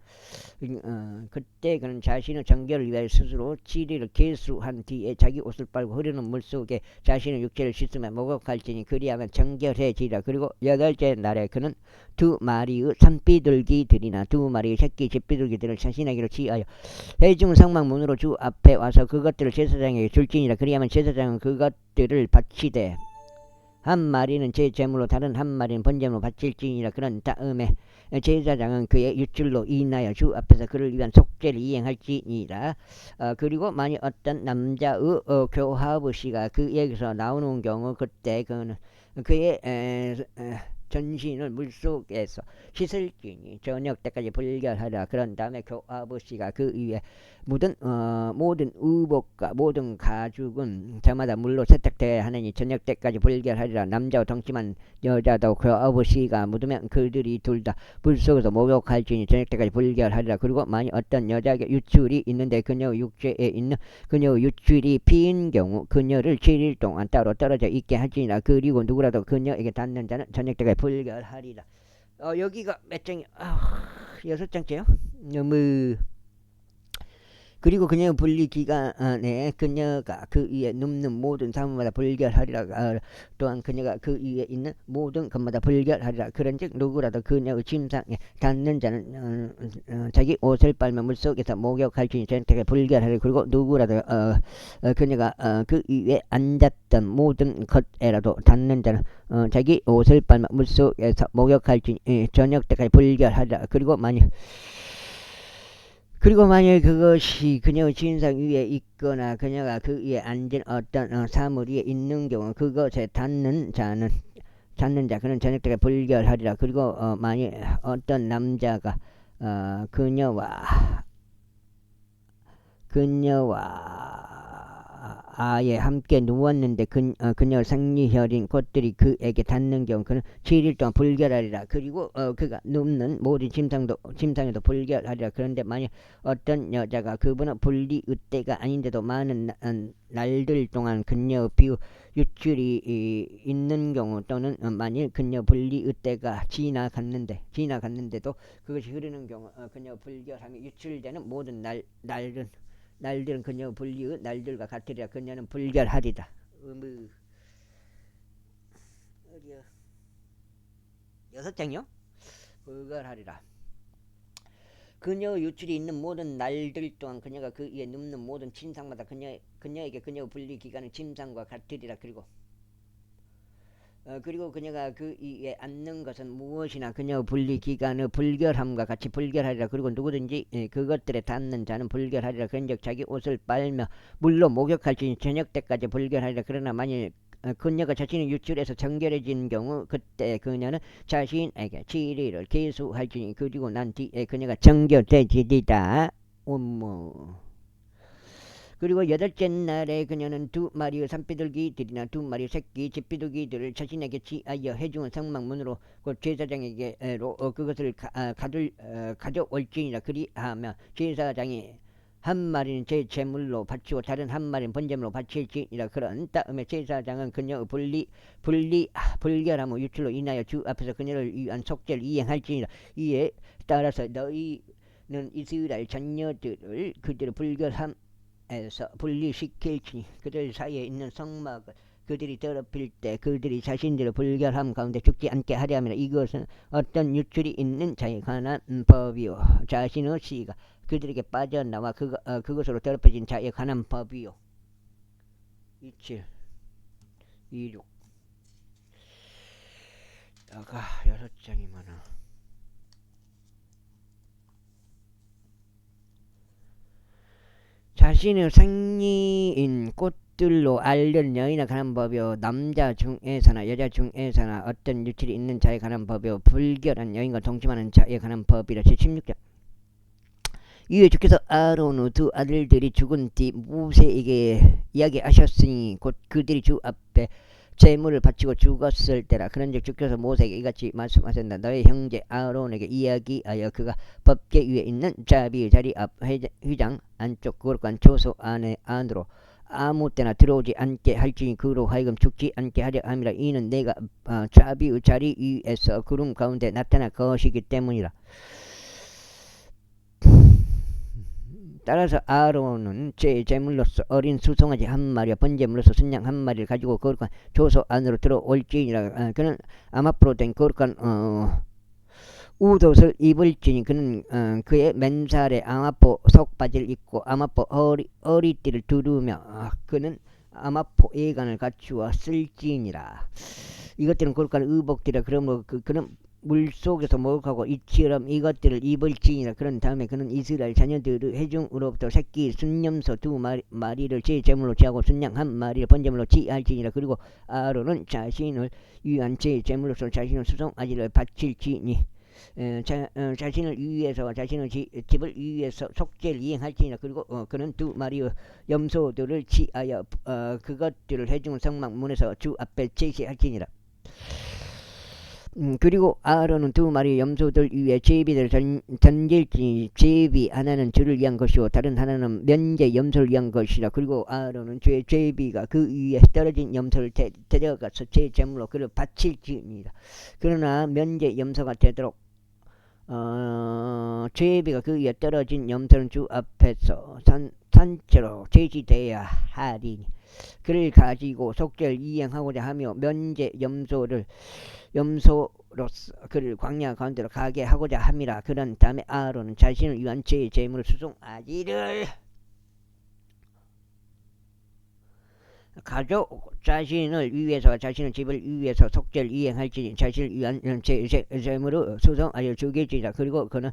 [SPEAKER 1] 그때 그는 자신의 정결을 위하여 스스로 7일을 계수한 뒤에 자기 옷을 빨고 흐르는 물속에 자신의 육체를 씻으며 목욕할지니 그리하면 정결해지리라. 그리고 8째 날에 그는 2마리의 산비둘기들이나 2마리의 새끼 잿비둘기들을 자신에게로 취하여 회중 성막문으로 주 앞에 와서 그것들을 제사장에게 줄지니라. 그리하면 제사장은 그것들을 바치되 한 마리는 제 제물로 다른 한 마리는 번제물로 바칠지니라. 그런 다음에 제사장은 그의 유출로 인하여 주 앞에서 그를 위한 속죄를 이행할지니라. 그리고 만일 어떤 남자의 교합의 씨가 그에게서 나오는 경우 그때 그는 그의 전신을 물속에서 씻을지니 저녁때까지 불결하라. 그런 다음에 교합의 씨가 그 위에 묻은 모든 의복과 모든 가죽은 저마다 물로 세탁되어야 하느니 저녁때까지 불결하리라. 남자와 동침한 여자도 교합의 씨가 묻으면 그들이 둘 다 물속에서 목욕할지니 저녁때까지 불결하리라. 그리고 만일 어떤 여자에게 유출이 있는데 그녀의 육체에 있는 그녀의 유출이 피인 경우 그녀를 7일 동안 따로 떨어져 있게 할지니라. 그리고 누구라도 그녀에게 닿는 자는 저녁때까지 불결하리라. 여기가 몇 장이야? 6장째요? 너무 그리고 그녀의 분리 기간에 그녀가 그 위에 눕는 모든 사물마다 불결하리라. 또한 그녀가 그 위에 있는 모든 것마다 불결하리라. 그런즉 누구라도 그녀의 침상에 닿는 자는 자기 옷을 빨며 물속에서 목욕할지니 저녁때까지 불결하리라. 그리고 누구라도 그녀가 그 위에 앉았던 모든 것에라도 닿는 자는 자기 옷을 빨며 물속에서 목욕할지니 저녁때까지 불결하리라. 그리고 만일 그것이 그녀의 침상 위에 있거나 그녀가 그 위에 앉은 어떤 사물 위에 있는 경우 그것에 닿는 자 그는 저녁때까지 불결하리라. 그리고 만일 어떤 남자가 그녀와 아예 함께 누웠는데 그녀 생리혈인 것들이 그에게 닿는 경우 그는 7일 동안 불결하리라. 그리고 그가 눕는 모든 침상에도 불결하리라. 그런데 만약 어떤 여자가 그분은 분리의 때가 아닌데도 많은 날들 동안 그녀의 피의 유출이 있는 경우 또는 만일 그녀 분리의 때가 지나갔는데도 그것이 흐르는 경우 그녀 불결함이 유출되는 모든 날들은 그녀 분리의 날들과 같으리라. 그녀는 불결하리라. 어디요? 6장이요? 불결하리라. 그녀의 유출이 있는 모든 날들 동안 그녀가 그 위에 눕는 모든 침상마다 그녀의 그녀에게 그녀의 분리 기간은 짐승과 같으리라. 그리고 그녀가 그 이에 앉는 것은 무엇이나 그녀의 분리 기간의 불결함과 같이 불결하리라. 그리고 누구든지 그것들에 닿는 자는 불결하리라. 그런즉 자기 옷을 빨며 물로 목욕할지니 저녁 때까지 불결하리라. 그러나 만일 그녀가 자신의 유출에서 정결해진 경우 그때 그녀는 자신에게 7일을 계수할지니 그리고 난 뒤에 그녀가 정결되리이다. 그리고 여덟째 날에 그녀는 2마리의 산비둘기들이나 2마리의 새끼 집비둘기들을 자신에게 취하여 해중은 성막문으로 곧 제사장에게로 그것을 가져올지니라. 그리하면 제사장이 한 마리는 제 제물로 바치고 다른 한 마리는 번제물로 바칠지니라. 그런 다음에 제사장은 그녀의 불결함의 유출로 인하여 주 앞에서 그녀를 위한 속죄를 이행할지니라. 이에 따라서 너희는 이스라엘 자녀들을 그들의 불결함 에서 분리시킬지니 그들 사이에 있는 성막을 그들이 더럽힐 때 그들이 자신들의 불결함 가운데 죽지 않게 하려 함이라. 이것은 어떤 유출이 있는 자에 관한 법이요 자신의 씨가 그들에게 빠져나와 그것으로 더럽혀진 자에 관한 법이요. 27, 26 아가 6장이 많아. 자신의 생리인 꽃들로 알려는 여인에 관한 법이요 남자 중에서나 여자 중에서나 어떤 유출이 있는 자에 관한 법이요 불결한 여인과 동침하는 자에 관한 법이라. 제16장 이에 주께서 아론의 2 아들들이 죽은 뒤 모세에게 이야기하셨으니 곧 그들이 주 앞에 제물을 바치고 죽었을 때라. 그런즉 주께서 모세에게 이같이 말씀하셨다. 너의 형제 아론에게 이야기하여 그가 법궤 위에 있는 자비의 자리 앞 휘장 안쪽 거룩한 초소 안으로 아무 때나 들어오지 않게 할지니 그로 하여금 죽지 않게 하려 함이라. 이는 내가 자비의 자리 위에서 구름 가운데 나타날 것이기 때문이라. 따라서 아론은 제물로서 어린 수송아지 1마리와 번제물로서 순양 1마리를 가지고 거룩한 조소 안으로 들어올지니라. 그는 암압으로 된 거룩한 우옷을 입을지니 그는 그의 맨살에 암압보 속바지를 입고 암압보 허리띠를 두르며 그는 암압보 예간을 갖추어 쓸지니라. 이것들은 거룩한 의복들이라. 그러므로 그는 물속에서 목욕하고 이처럼 이것들을 입을지니라. 그런 다음에 그는 이스라엘 자녀들의 회중으로부터 새끼 순념소 2마리를 제 제물로 취하고 순양 1마리를 번제물로 취할지니라. 그리고 아론은 자신을 위한 제 제물로서 자신의 수송아지를 바칠지니 자신을 위해서 자신의 집을 위해서 속죄를 이행할지니라. 그리고 그는 2마리의 염소들을 취하여 그것들을 회중 성막 문에서 주 앞에 제시할지니라. 그리고 아론은 2마리 염소들 위에 제비를 던질지니 제비 하나는 주를 위한 것이요 다른 하나는 면제 염소를 위한 것이라. 그리고 아론은 제비가 그 위에 떨어진 염소를 데려가서 제 제물로 그를 바칠지니라. 그러나 면제 염소가 되도록 제비가 그 위에 떨어진 염소는 주 앞에서 산채로 제지되어야 하리니 그를 가지고 속죄를 이행하고자 하며 면제 염소로서 그를 광야 가운데로 가게 하고자 함이라. 그런 다음에 아론은 자신을 위한 제 제물을 수송아지를 가져오고 자신을 위해서 자신의 집을 위해서 속죄를 이행할지니 자신을 위한 제물을 수송아지를 죽일지니라. 그리고 그는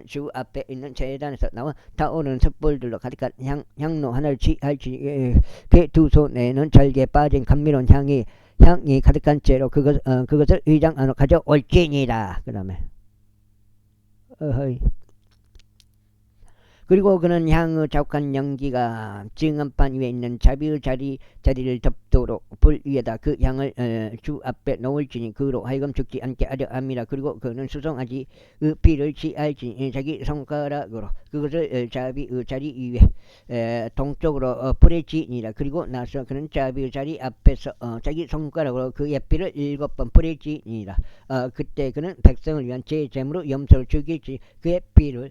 [SPEAKER 1] 주 앞에 있는 제단에서 나와 타오르는 숯불들로 가득한 향로 하나를 취할지니 그 2 손에는 잘게 빠진 감미로운 향이 가득한 채로 그것을 휘장 안으로 가져올지니라. 그 다음에 그리고 그는 향의 자욱한 연기가 증언판 위에 있는 자비의 자리를 덮도록 불 위에다 그 향을 주 앞에 놓을지니 그로 하여금 죽지 않게 하려 함이라. 그리고 그는 수송아지의 피를 취할지니 자기 손가락으로 그것을 자비의 자리 위에 동쪽으로 뿌릴지니라. 그리고 나서 그는 자비의 자리 앞에서 자기 손가락으로 그의 피를 7번 뿌릴지니라. 그때 그는 백성을 위한 제 제물로 염소를 죽일지 그의 피를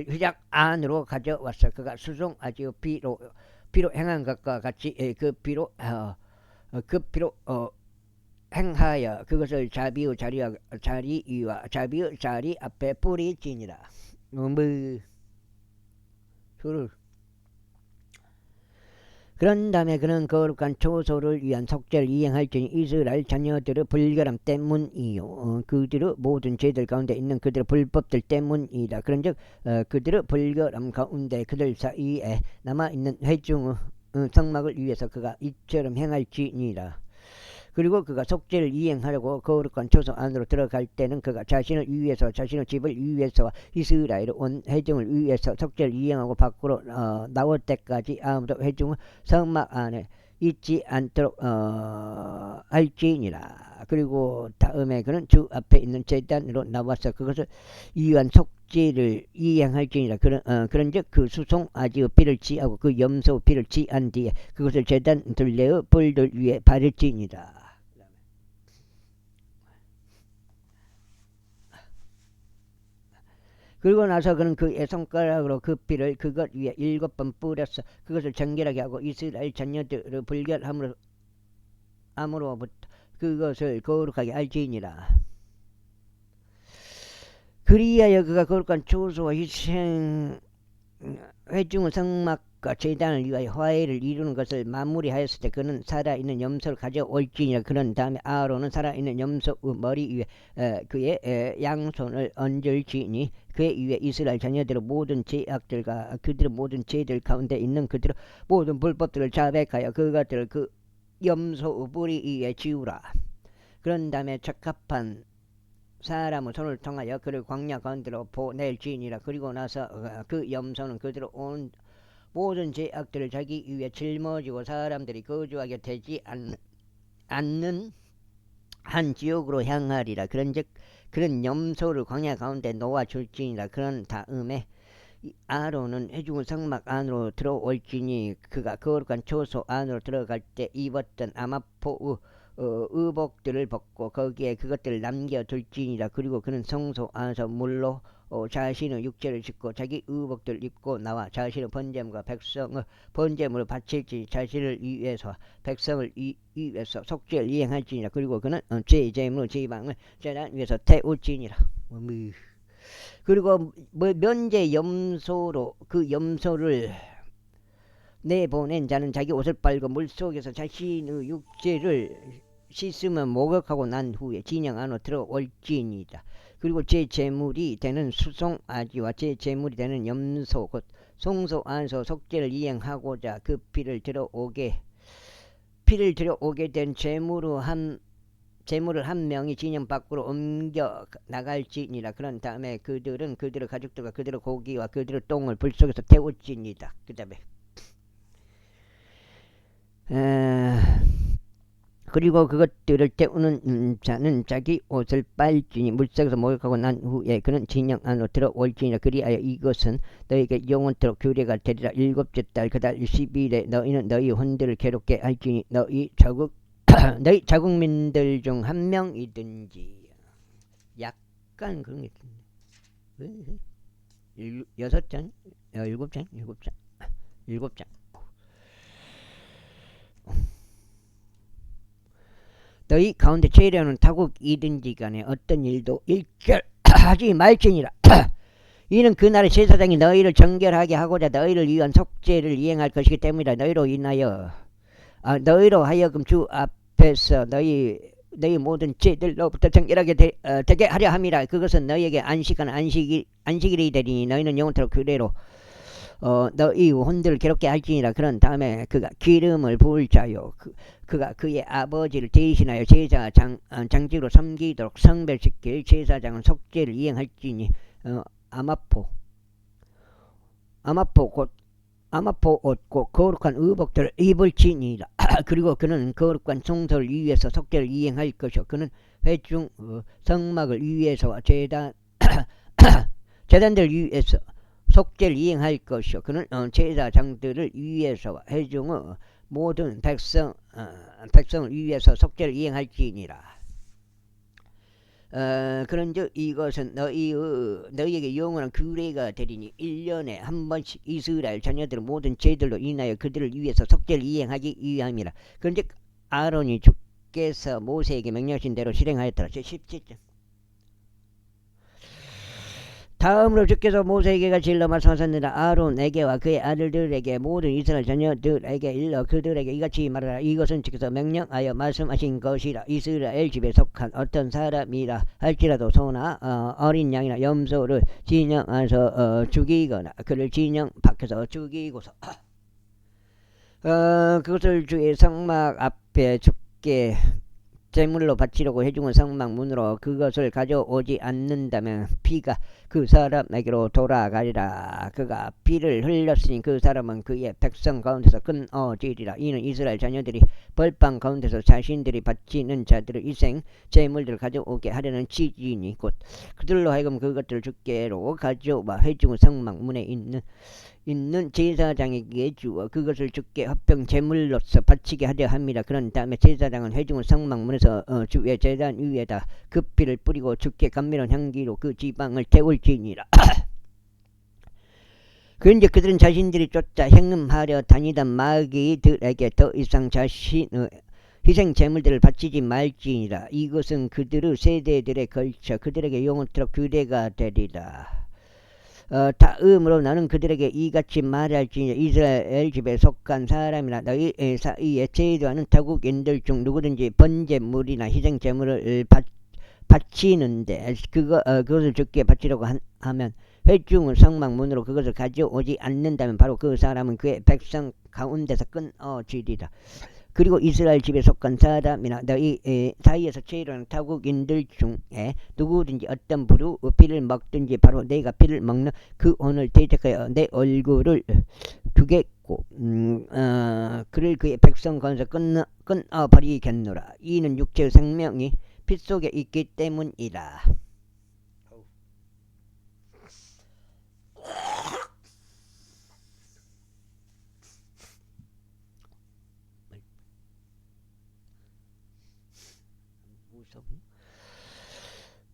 [SPEAKER 1] 휘장 안으로 가져왔어. 그가 수송아지의 피로 행한 것과 같이 그 피로 행하여 그것을 자비의 자리 위와 자비의 자리 앞에 뿌리지니라. 그런 다음에 그는 거룩한 초소를 위한 속죄를 이행할지니 이스라엘 자녀들의 불결함 때문이요 그들의 모든 죄들 가운데 있는 그들의 불법들 때문이다. 그런즉 그들의 불결함 가운데 그들 사이에 남아있는 회중의 성막을 위해서 그가 이처럼 행할지니라. 그리고 그가 속죄를 이행하려고 거룩한 초소 안으로 들어갈 때는 그가 자신을 위해서 자신의 집을 위해서와 이스라엘 온 회중을 위해서 속죄를 이행하고 밖으로 나올 때까지 아무도 회중의 성막 안에 있지 않도록 할지니라. 그리고 다음에 그는 주 앞에 있는 제단으로 나와서 그것을 위한 속죄를 이행할지니라. 그런즉 그 수송 아지의 피를 취하고 그 염소 피를 취한 뒤에 그것을 제단 둘레의 뿔들 위에 바를지니라. 그리고 나서 그는 그의 손가락으로 그 피를 그것 위에 7번 뿌렸어. 그것을 정결하게 하고 이스라엘 자녀들의 불결함으로부터 그것을 거룩하게 할지니라. 그리하여 그가 거룩한 초소와 희생 회중의 성막과 제단을 위하여 화해를 이루는 것을 마무리하였을 때 그는 살아있는 염소를 가져올지니라. 그런 다음에 아론은 살아있는 염소의 머리 위에 그의 양손을 얹을지니 그의 위에 이스라엘 자녀들의 모든 죄악들과 그들의 모든 죄들 가운데 있는 그들의 모든 불법들을 자백하여 그것들을 그 염소의 뿌리 위에 지우라. 그런 다음에 적합한 사람의 손을 통하여 그를 광야 가운데로 보낼지니라. 그리고 나서 그 염소는 그들의 온 모든 죄악들을 자기 위에 짊어지고 사람들이 거주하게 되지 않는 한 지역으로 향하리라. 그런즉 그런 염소를 광야 가운데 놓아줄지니라. 그런 다음에 아론은 회중의 성막 안으로 들어올지니 그가 거룩한 초소 안으로 들어갈 때 입었던 아마포의 의복들을 벗고 거기에 그것들을 남겨둘지니라. 그리고 그는 성소 안에서 물로 자신의 육체를 씻고 자기 의복들을 입고 나와 자신의 번제물과 백성의 번제물을 바칠지 자신을 위해서 백성을 위해서 속죄를 이행할지니라. 그리고 그는 제물의 제방을 제단 위에서 태울지니라. 그리고 면제 염소로 그 염소를 내보낸 자는 자기 옷을 빨고 물속에서 자신의 육체를 씻으면 목욕하고 난 후에 진영 안으로 들어올지니이다. 그리고 제 제물이 되는 수송아지와 제 제물이 되는 염소 곧 송소 안에서 속죄를 이행하고자 그 피를 들어오게 된 제물을 한 명이 진영 밖으로 옮겨 나갈지니라. 그런 다음에 그들은 그들의 가족들과 그들의 고기와 그들의 똥을 불 속에서 태울지니이다. 그 다음에 그리고 그것들을 태우는 자는 자기 옷을 빨지니 물속에서 목욕하고 난 후에 그는 진영 안으로 들어올지니라. 그리하여 이것은 너희에게 영원토록 규례가 되리라. 7째 달 그달 10일에 너희는 너희 혼들을 괴롭게 할지니 너희 자국민들 중 한 명이든지. 약간 그런 게 있던데 6장 7장 너희 가운데 죄려는 타국이든지 간에 어떤 일도 일결하지 말지니라. 이는 그날의 제사장이 너희를 정결하게 하고자 너희를 위한 속죄를 이행할 것이기 때문이다. 너희로 하여금 주 앞에서 너희 모든 죄들로부터 정결하게 되게 하려 함이라. 그것은 너희에게 안식일이 되리니 너희는 영원토록 규례로 너희 혼들을 괴롭게 할지니라. 그런 다음에 그가 기름을 부을 자요 그가 그의 아버지를 대신하여 장직으로 섬기도록 성별시킬 제사장은 속죄를 이행할지니 아마포 옷 곧 거룩한 의복들을 입을지니라. 그리고 그는 거룩한 성소를 위해서 속죄를 이행할 것이요 그는 회중 성막을 위해서와 제단들 위해서 속죄를 이행할 것이요 그는 제사장들을 위해서와 회중의 모든 백성을 위해서 속죄를 이행할지니라. 그런즉 이것은 너희에게 영원한 규례가 되리니 1년에 한 번씩 이스라엘 자녀들의 모든 죄들로 인하여 그들을 위해서 속죄를 이행하기 위함이라. 그런즉 아론이 주께서 모세에게 명령하신 대로 실행하였더라. 제 17장 다음으로 주께서 모세에게 질러 말씀하셨느니라. 아론에게와 그의 아들들에게 모든 이스라엘 자녀들에게 일러 그들에게 이같이 말하라. 이것은 주께서 명령하여 말씀하신 것이라. 이스라엘 집에 속한 어떤 사람이라 할지라도 소나 어린 양이나 염소를 진영해서 죽이거나 그를 진영 밖에서 죽이고서 그것을 주의 성막 앞에 죽게 제물로 바치려고 해중은 성막 문으로 그것을 가져오지 않는다면 피가 그 사람에게로 돌아가리라. 그가 피를 흘렸으니 그 사람은 그의 백성 가운데서 끊어지리라. 이는 이스라엘 자녀들이 벌방 가운데서 자신들이 바치는 자들의 희생 제물들을 가져오게 하려는 취지니 곧 그들로 하여금 그것들을 주께로 가져와 회중 성막 문에 있는 제사장에게 주어 그것을 주께 화평 제물로서 바치게 하려 합니다. 그런 다음에 제사장은 회중을 성막문에서 주의 제단 위에다 그 피를 뿌리고 주께 감미로운 향기로 그 지방을 태울지니라. 그런데 그들은 자신들이 쫓아 행음하려 다니던 마귀들에게 더 이상 자신의 희생 제물들을 바치지 말지니라. 이것은 그들의 세대들에 걸쳐 그들에게 영원토록 규례가 되리라. 다음으로 나는 그들에게 이같이 말할지니 이스라엘 집에 속한 사람이나 너희 사이에 제도하는 타국인들 중 누구든지 번제물이나 희생제물을 바치는데 그것을 주께 바치려고 하면 회중은 성막 문으로 그것을 가져오지 않는다면 바로 그 사람은 그의 백성 가운데서 끊어지리라. 그리고 이스라엘 집에 속한 사람이나 너희 사이에서 제일하는 타국인들 중에 누구든지 어떤 부류 피를 먹든지 바로 내가 피를 먹는 그 오늘 대적하여 내 얼굴을 주겠고 그를 그의 백성 가운데서 끊어버리겠노라. 이는 육체의 생명이 피 속에 있기 때문이라.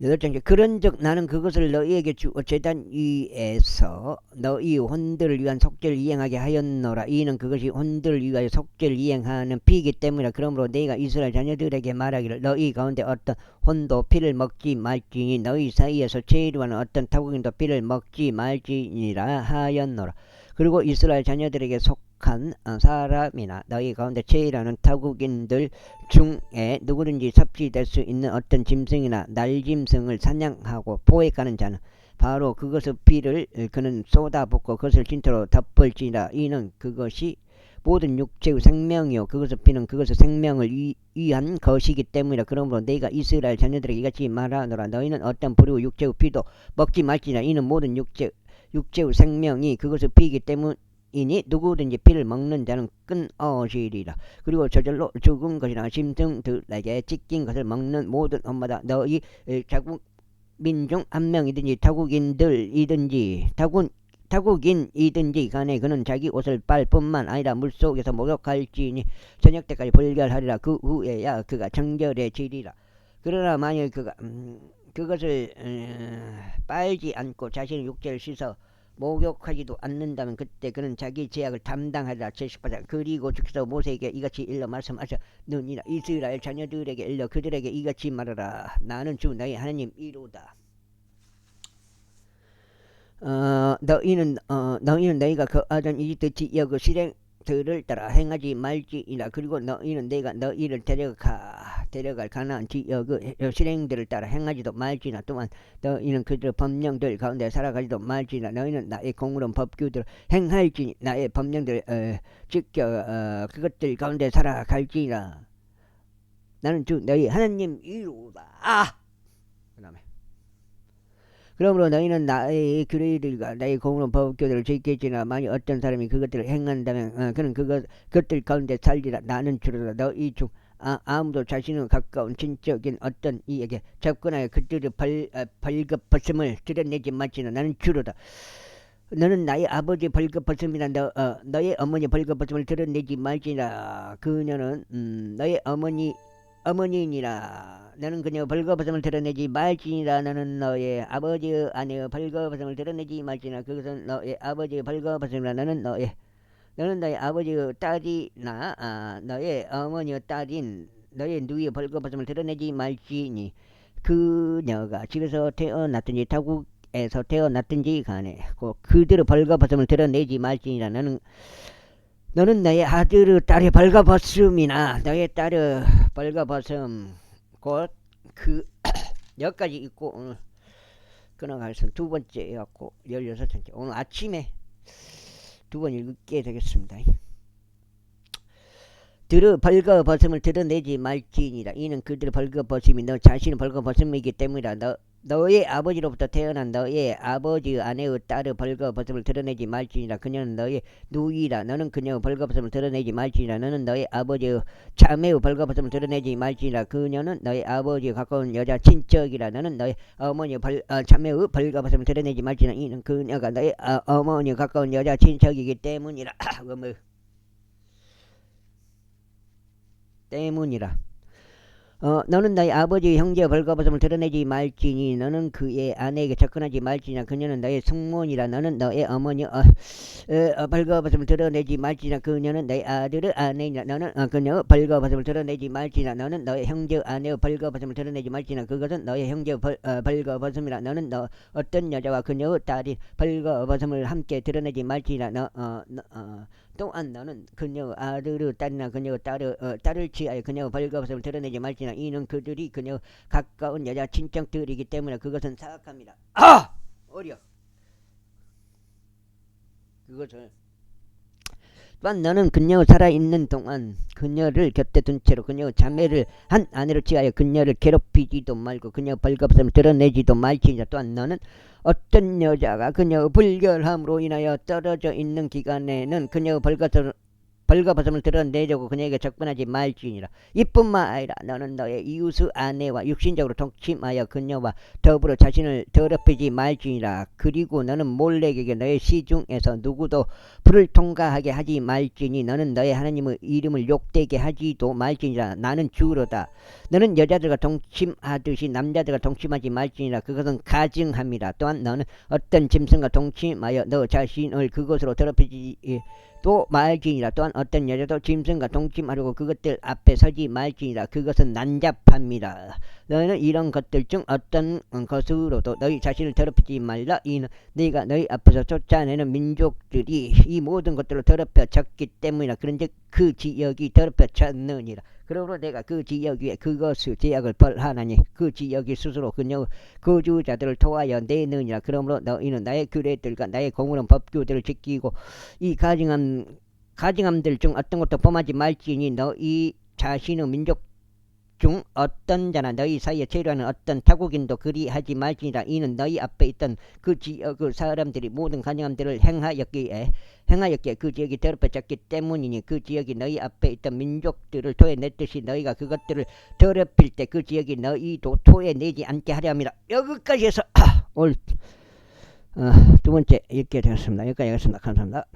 [SPEAKER 1] 여덟째, 그런즉 나는 그것을 너희에게 주어 제단 위에서 너희 혼들을 위한 속죄를 이행하게 하였노라. 이는 그것이 혼들을 위하여 속죄를 이행하는 피이기 때문이라. 그러므로 내가 이스라엘 자녀들에게 말하기를 너희 가운데 어떤 혼도 피를 먹지 말지니 너희 사이에서 제일하는 어떤 타국인도 피를 먹지 말지니라 하였노라. 그리고 이스라엘 자녀들에게 속한 사람이나 너희 가운데 제일하는 타국인들 중에 누구든지 섭취될 수 있는 어떤 짐승이나 날짐승을 사냥하고 포획하는 자는 바로 그것의 피를 그는 쏟아붓고 그것을 진토로 덮을지라. 이는 그것이 모든 육체의 생명이요 그것의 피는 그것의 생명을 위한 것이기 때문이라. 그러므로 내가 이스라엘 자녀들에게 이같이 말하노라. 너희는 어떤 부류 육체의 피도 먹지 말지니라. 이는 모든 육체의 생명이 그것의 피이기 때문이니 누구든지 피를 먹는 자는 끊어지리라. 그리고 저절로 죽은 것이나 짐승들에게 찢긴 것을 먹는 모든 엄마다 너희 자국 민중 한 명이든지 타국인이든지 간에 그는 자기 옷을 빨 뿐만 아니라 물속에서 목욕할지니 저녁 때까지 불결하리라. 그 후에야 그가 정결해지리라. 그러나 만일 그가 그것을 빨지 않고 자신의 육체를 씻어 목욕하지도 않는다면 그때 그는 자기 죄악을 담당하리라. 78장. 그리고 주께서 모세에게 이같이 일러 말씀하셨느니라. 이스라엘 자녀들에게 일러 그들에게 이같이 말하라. 나는 주 너희 하나님 이로다. 너희는 너희가 거하던 이집트 지역의 실행들을 따라 행하지 말지니라. 그리고 너희는 내가 너희를 데려갈 가나안 지역의 실행들을 따라 행하지도 말지나. 또한 너희는 그들의 법령들 가운데 살아가지도 말지나. 너희는 나의 공의로운 법규들을 행할지니 나의 법령들을 지켜 그것들 가운데 살아갈지나. 나는 주 너희 하나님 이로다. 그 다음에 그러므로 너희는 나의 규례들과 나의 공의로운 법규들을 지키지나 만일 어떤 사람이 그것들을 행한다면 그는 그것들 가운데 살리라. 나는 주로다. 너희 중 아무도 자신의 가까운 친척인 어떤 이에게 접근하여 그들의 벌거벗음을 드러내지 말지나. 나는 주로다. 너는 나의 아버지 벌거벗음이나 너의 어머니 벌거벗음을 드러내지 말지나. 그녀는 너의 어머니니라. 너는 그녀 벌거벗음을 드러내지 말지니라. 너는 너의 아버지의 아내의 벌거벗음을 드러내지 말지나. 그것은 너의 아버지의 벌거벗음이라. 너는 너의 아버지의 딸이나 너의 어머니의 딸인 너의 누이의 벌거벗음을 드러내지 말지니. 그녀가 집에서 태어났든지 민족에서 태어났든지 간에 그들의 벌거벗음을 드러내지 말지니라. 너는 너의 아들의 딸의 벌거벗음이나 너의 딸의 벌거벗음 곧 그 여기까지 있고 오늘 끊어가겠습니다. 두 번째 해갖고 16번째 오늘 아침에 두 번 읽게 되겠습니다. 들의 벌거벗음을 드러내지 말지니라. 이는 그들의 벌거벗음이 너 자신의 벌거벗음이기 때문이라. 너의 아버지로부터 태어난 너의 아버지의 아내의 딸의 벌거벗음을 드러내지 말지니라. 그녀는 너의 누이라. 너는 그녀의 벌거벗음을 드러내지 말지니라. 너는 너의 아버지의 자매의 벌거벗음을 드러내지 말지니라. 그녀는 너의 아버지의 가까운 여자 친척이라. 너는 너의 어머니의 자매의 벌거벗음을 드러내지 말지니라. 이는 그녀가 너의 어머니의 가까운 여자 친척이기 때문이라. 때문이라. 너는 너의 아버지의 형제의 벌거벗음을 드러내지 말지니. 너는 그의 아내에게 접근하지 말지니라. 그녀는 너의 숙모니라. 너는 너의 어머니의 벌거벗음을 드러내지 말지니라. 그녀는 너의 아들의 아내니라. 너는 그녀의 벌거벗음을 드러내지 말지니라. 너는 너의 형제의 아내의 벌거벗음을 드러내지 말지니라. 그것은 너의 형제의 벌거벗음이라. 너는 어떤 여자와 그녀의 딸이 벌거벗음을 함께 드러내지 말지니라. 또한 너는 그녀의 아들의 딸이나 그녀의 딸을 취하여 그녀의 벌거벗음을 드러내지 말지니라. 이는 그들이 그녀의 가까운 여자 친척들이기 때문에 그것은 사악합니다. 어려. 그것을 또한 너는 그녀가 살아있는 동안 그녀를 곁에 둔 채로 그녀의 자매를 한 아내로 취하여 그녀를 괴롭히지도 말고 그녀의 벌거벗음을 드러내지도 말지니라. 또한 너는 어떤 여자가 그녀의 불결함으로 인하여 떨어져 있는 기간에는 그녀의 벌거벗음을 드러내려고 그녀에게 접근하지 말지니라. 이뿐만 아니라 너는 너의 이웃의 아내와 육신적으로 동침하여 그녀와 더불어 자신을 더럽히지 말지니라. 그리고 너는 몰렉에게 너의 시중에서 누구도 불을 통과하게 하지 말지니. 너는 너의 하나님의 이름을 욕되게 하지도 말지니라. 나는 주로다. 너는 여자들과 동침하듯이 남자들과 동침하지 말지니라. 그것은 가증함이라. 또한 너는 어떤 짐승과 동침하여 너 자신을 그것으로 더럽히지 또 말지니라. 또한 어떤 여자도 짐승과 동침하려고 그것들 앞에 서지 말지니라. 그것은 난잡함이라. 너희는 이런 것들 중 어떤 것으로도 너희 자신을 더럽히지 말라. 이는 네가 너희 앞에서 쫓아내는 민족들이 이 모든 것들로 더럽혀졌기 때문이라. 그런즉 그 지역이 더럽혀졌느니라. 그러므로 내가 그 지역 위에 그것의 제약을 벌하나니 그 지역이 스스로 그녀의 거주자들을 토하여 내느니라. 그러므로 너희는 나의 규례들과 나의 공의로운 법규들을 지키고 이 가증함들 중 어떤 것도 범하지 말지니. 너희 자신의 민족 중 어떤 자나 너희 사이에 체류하는 어떤 타국인도 그리하지 말지니라. 이는 너희 앞에 있던 그 지역의 사람들이 모든 가증함들을 행하였기에 그 지역이 더럽혀졌기 때문이니. 그 지역이 너희 앞에 있던 민족들을 토해냈듯이 너희가 그것들을 더럽힐 때 그 지역이 너희도 토해내지 않게 하려 함이라. 여기까지 해서 오늘 두 번째 읽게 되었습니다. 여기까지 하겠습니다. 감사합니다.